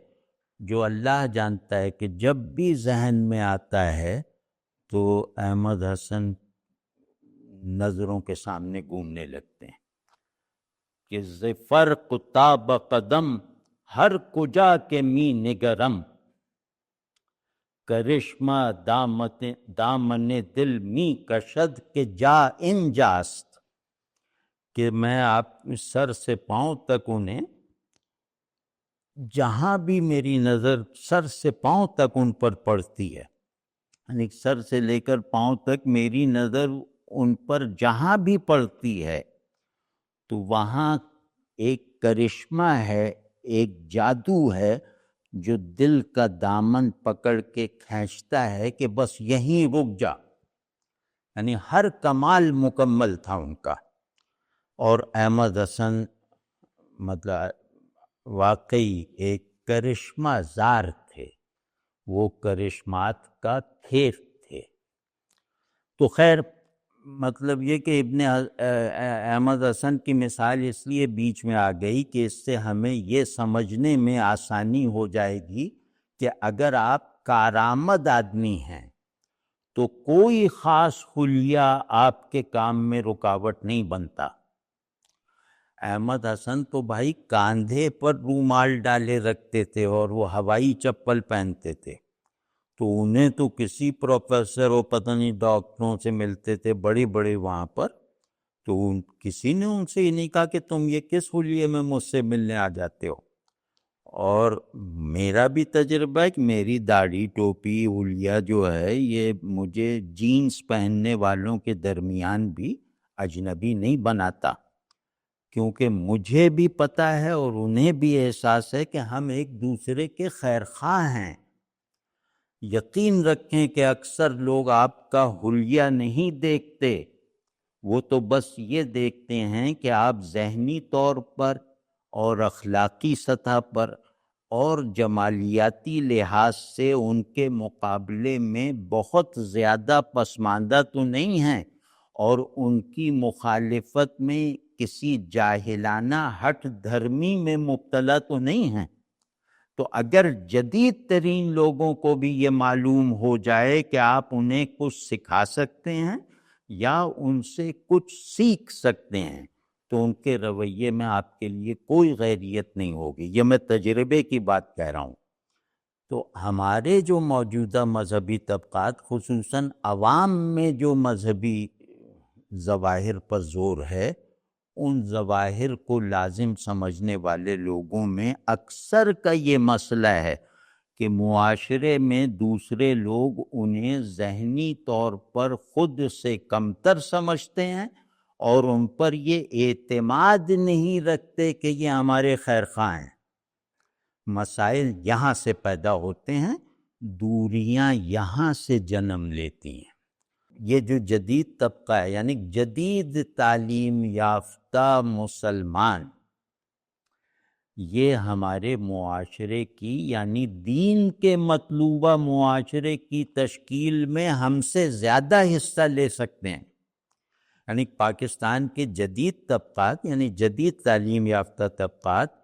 جو اللہ جانتا ہے کہ جب بھی ذہن میں آتا ہے تو احمد حسن نظروں کے سامنے گھومنے لگتے ہیں کہ فرق تاب قدم ہر کجا کے می نگرم، کرشمہ دامن دل می کشد کے جا ان جاست، کہ میں آپ سر سے پاؤں تک انہیں، جہاں بھی میری نظر سر سے پاؤں تک ان پر پڑتی ہے، یعنی سر سے لے کر پاؤں تک میری نظر ان پر جہاں بھی پڑتی ہے تو وہاں ایک کرشمہ ہے، ایک جادو ہے جو دل کا دامن پکڑ کے کھینچتا ہے کہ بس یہیں رک جا، یعنی ہر کمال مکمل تھا ان کا۔ اور احمد حسن مطلب واقعی ایک کرشمہ زار تھے، وہ کرشمات کا کھیت تھے۔ تو خیر مطلب یہ کہ ابن احمد حسن کی مثال اس لیے بیچ میں آ گئی کہ اس سے ہمیں یہ سمجھنے میں آسانی ہو جائے گی کہ اگر آپ کارآمد آدمی ہیں تو کوئی خاص حلیہ آپ کے کام میں رکاوٹ نہیں بنتا۔ احمد حسن تو بھائی کاندھے پر رومال ڈالے رکھتے تھے اور وہ ہوائی چپل پہنتے تھے، تو انہیں تو کسی پروفیسر اور پتہ نہیں ڈاکٹروں سے ملتے تھے بڑے بڑے وہاں پر، تو کسی نے ان سے یہ نہیں کہا کہ تم یہ کس حلیے میں مجھ سے ملنے آ جاتے ہو۔ اور میرا بھی تجربہ ہے کہ میری داڑھی ٹوپی حلیہ جو ہے یہ مجھے جینز پہننے والوں کے درمیان بھی اجنبی نہیں بناتا، کیونکہ مجھے بھی پتہ ہے اور انہیں بھی احساس ہے کہ ہم ایک دوسرے کے خیر خواہ ہیں۔ یقین رکھیں کہ اکثر لوگ آپ کا حلیہ نہیں دیکھتے، وہ تو بس یہ دیکھتے ہیں کہ آپ ذہنی طور پر اور اخلاقی سطح پر اور جمالیاتی لحاظ سے ان کے مقابلے میں بہت زیادہ پسماندہ تو نہیں ہیں، اور ان کی مخالفت میں کسی جاہلانہ ہٹ دھرمی میں مبتلا تو نہیں ہیں۔ تو اگر جدید ترین لوگوں کو بھی یہ معلوم ہو جائے کہ آپ انہیں کچھ سکھا سکتے ہیں یا ان سے کچھ سیکھ سکتے ہیں، تو ان کے رویے میں آپ کے لیے کوئی غیریت نہیں ہوگی۔ یہ میں تجربے کی بات کہہ رہا ہوں۔ تو ہمارے جو موجودہ مذہبی طبقات، خصوصاً عوام میں جو مذہبی ظواہر پر زور ہے، ان ظواہر کو لازم سمجھنے والے لوگوں میں اکثر کا یہ مسئلہ ہے کہ معاشرے میں دوسرے لوگ انہیں ذہنی طور پر خود سے کمتر سمجھتے ہیں اور ان پر یہ اعتماد نہیں رکھتے کہ یہ ہمارے خیر خواہ ہیں۔ مسائل یہاں سے پیدا ہوتے ہیں، دوریاں یہاں سے جنم لیتی ہیں۔ یہ جو جدید طبقہ ہے، یعنی جدید تعلیم یافتہ مسلمان، یہ ہمارے معاشرے کی یعنی دین کے مطلوبہ معاشرے کی تشکیل میں ہم سے زیادہ حصہ لے سکتے ہیں۔ یعنی پاکستان کے جدید طبقات یعنی جدید تعلیم یافتہ طبقات،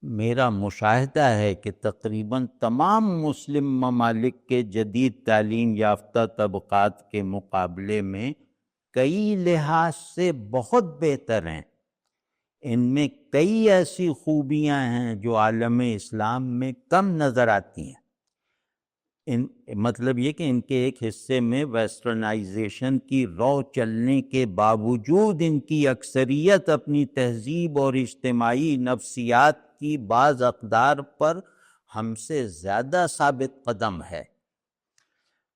میرا مشاہدہ ہے کہ تقریباً تمام مسلم ممالک کے جدید تعلیم یافتہ طبقات کے مقابلے میں کئی لحاظ سے بہت بہتر ہیں۔ ان میں کئی ایسی خوبیاں ہیں جو عالم اسلام میں کم نظر آتی ہیں۔ مطلب یہ کہ ان کے ایک حصے میں ویسٹرنائزیشن کی رو چلنے کے باوجود ان کی اکثریت اپنی تہذیب اور اجتماعی نفسیات کی بعض اقدار پر ہم سے زیادہ ثابت قدم ہے۔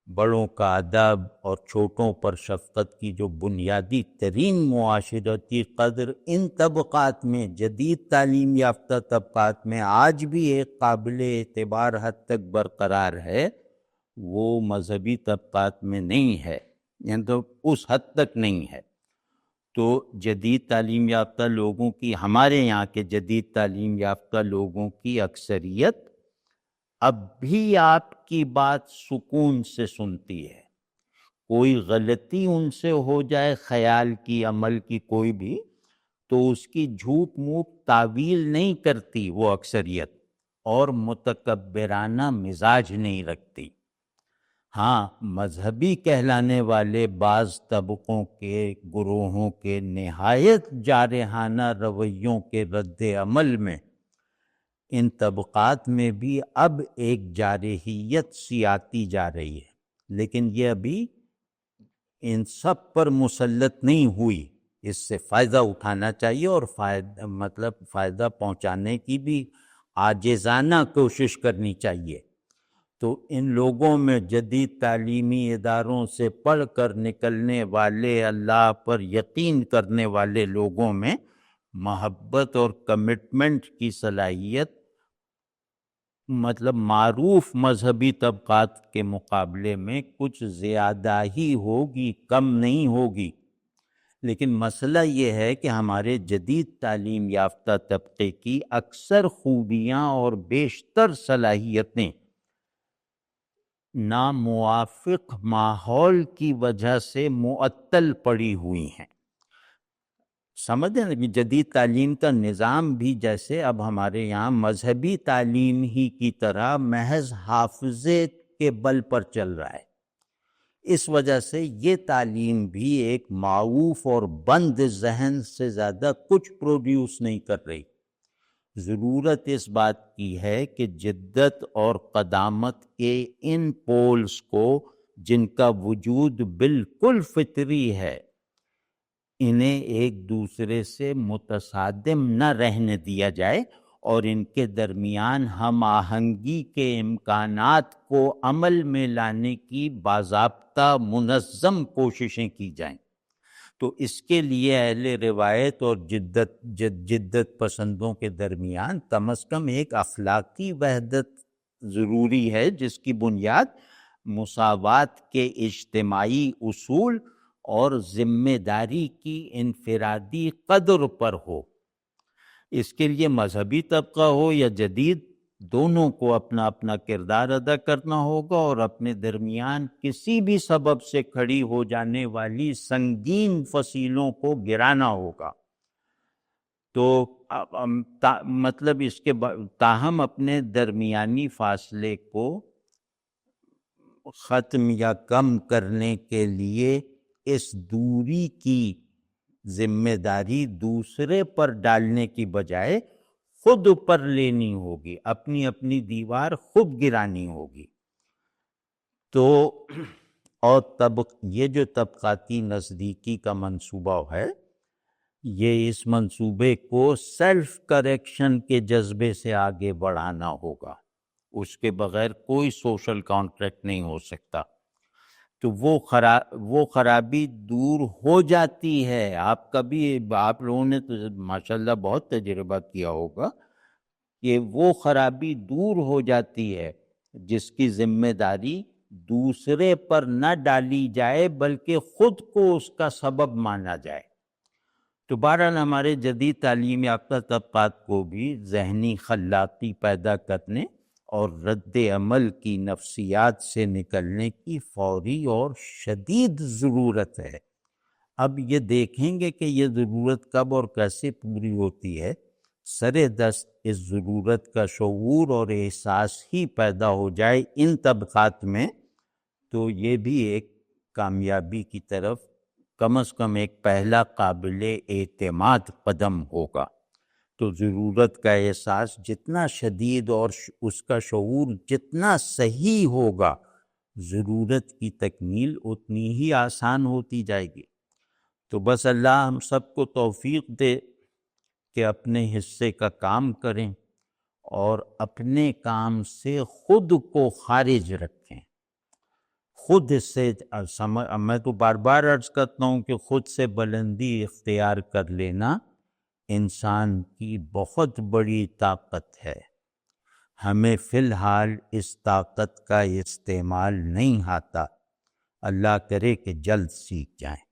بڑوں کا ادب اور چھوٹوں پر شفقت کی جو بنیادی ترین معاشرتی قدر ان طبقات میں، جدید تعلیم یافتہ طبقات میں آج بھی ایک قابل اعتبار حد تک برقرار ہے، وہ مذہبی طبقات میں نہیں ہے، یعنی تو اس حد تک نہیں ہے۔ تو جدید تعلیم یافتہ لوگوں کی، ہمارے یہاں کے جدید تعلیم یافتہ لوگوں کی اکثریت اب بھی آپ کی بات سکون سے سنتی ہے۔ کوئی غلطی ان سے ہو جائے، خیال کی، عمل کی، کوئی بھی، تو اس کی جھوٹ موٹ تعویل نہیں کرتی وہ اکثریت، اور متکبرانہ مزاج نہیں رکھتی۔ ہاں، مذہبی کہلانے والے بعض طبقوں کے، گروہوں کے نہایت جارحانہ رویوں کے رد عمل میں ان طبقات میں بھی اب ایک جارحیت سی آتی جا رہی ہے، لیکن یہ ابھی ان سب پر مسلط نہیں ہوئی۔ اس سے فائدہ اٹھانا چاہیے اور فائدہ پہنچانے کی بھی عاجزانہ کوشش کرنی چاہیے۔ تو ان لوگوں میں، جدید تعلیمی اداروں سے پڑھ کر نکلنے والے، اللہ پر یقین کرنے والے لوگوں میں محبت اور کمٹمنٹ کی صلاحیت مطلب معروف مذہبی طبقات کے مقابلے میں کچھ زیادہ ہی ہوگی، کم نہیں ہوگی۔ لیکن مسئلہ یہ ہے کہ ہمارے جدید تعلیم یافتہ طبقے کی اکثر خوبیاں اور بیشتر صلاحیتیں ناموافق ماحول کی وجہ سے معطل پڑی ہوئی ہیں۔ سمجھیں نا کہ جدید تعلیم کا نظام بھی جیسے اب ہمارے یہاں مذہبی تعلیم ہی کی طرح محض حافظے کے بل پر چل رہا ہے، اس وجہ سے یہ تعلیم بھی ایک معوف اور بند ذہن سے زیادہ کچھ پروڈیوس نہیں کر رہی۔ ضرورت اس بات کی ہے کہ جدت اور قدامت کے ان پولز کو جن کا وجود بالکل فطری ہے، انہیں ایک دوسرے سے متصادم نہ رہنے دیا جائے اور ان کے درمیان ہم آہنگی کے امکانات کو عمل میں لانے کی باضابطہ منظم کوششیں کی جائیں۔ تو اس کے لیے اہل روایت اور جدت پسندوں کے درمیان کم از کم ایک اخلاقی وحدت ضروری ہے، جس کی بنیاد مساوات کے اجتماعی اصول اور ذمہ داری کی انفرادی قدر پر ہو۔ اس کے لیے مذہبی طبقہ ہو یا جدید، دونوں کو اپنا اپنا کردار ادا کرنا ہوگا اور اپنے درمیان کسی بھی سبب سے کھڑی ہو جانے والی سنگین فصیلوں کو گرانا ہوگا۔ تو مطلب اس کے تاہم اپنے درمیانی فاصلے کو ختم یا کم کرنے کے لیے اس دوری کی ذمہ داری دوسرے پر ڈالنے کی بجائے خود پر لینی ہوگی، اپنی اپنی دیوار خود گرانی ہوگی۔ تو اور یہ جو طبقاتی نزدیکی کا منصوبہ ہے، یہ اس منصوبے کو سیلف کریکشن کے جذبے سے آگے بڑھانا ہوگا، اس کے بغیر کوئی سوشل کانٹریکٹ نہیں ہو سکتا۔ تو وہ خرابی دور ہو جاتی ہے۔ آپ لوگوں نے تو ماشاءاللہ بہت تجربہ کیا ہوگا کہ وہ خرابی دور ہو جاتی ہے جس کی ذمہ داری دوسرے پر نہ ڈالی جائے بلکہ خود کو اس کا سبب مانا جائے۔ تو بہرحال ہمارے جدید تعلیم یافتہ طبقات کو بھی ذہنی خلاقی پیدا کرنے اور رد عمل کی نفسیات سے نکلنے کی فوری اور شدید ضرورت ہے۔ اب یہ دیکھیں گے کہ یہ ضرورت کب اور کیسے پوری ہوتی ہے۔ سر دست اس ضرورت کا شعور اور احساس ہی پیدا ہو جائے ان طبقات میں، تو یہ بھی ایک کامیابی کی طرف کم از کم ایک پہلا قابل اعتماد قدم ہوگا۔ تو ضرورت کا احساس جتنا شدید اور اس کا شعور جتنا صحیح ہوگا، ضرورت کی تکمیل اتنی ہی آسان ہوتی جائے گی۔ تو بس اللہ ہم سب کو توفیق دے کہ اپنے حصے کا کام کریں اور اپنے کام سے خود کو خارج رکھیں۔ خود سے میں تو بار بار عرض کرتا ہوں کہ خود سے بلندی اختیار کر لینا انسان کی بہت بڑی طاقت ہے۔ ہمیں فی الحال اس طاقت کا استعمال نہیں آتا، اللہ کرے کہ جلد سیکھ جائیں۔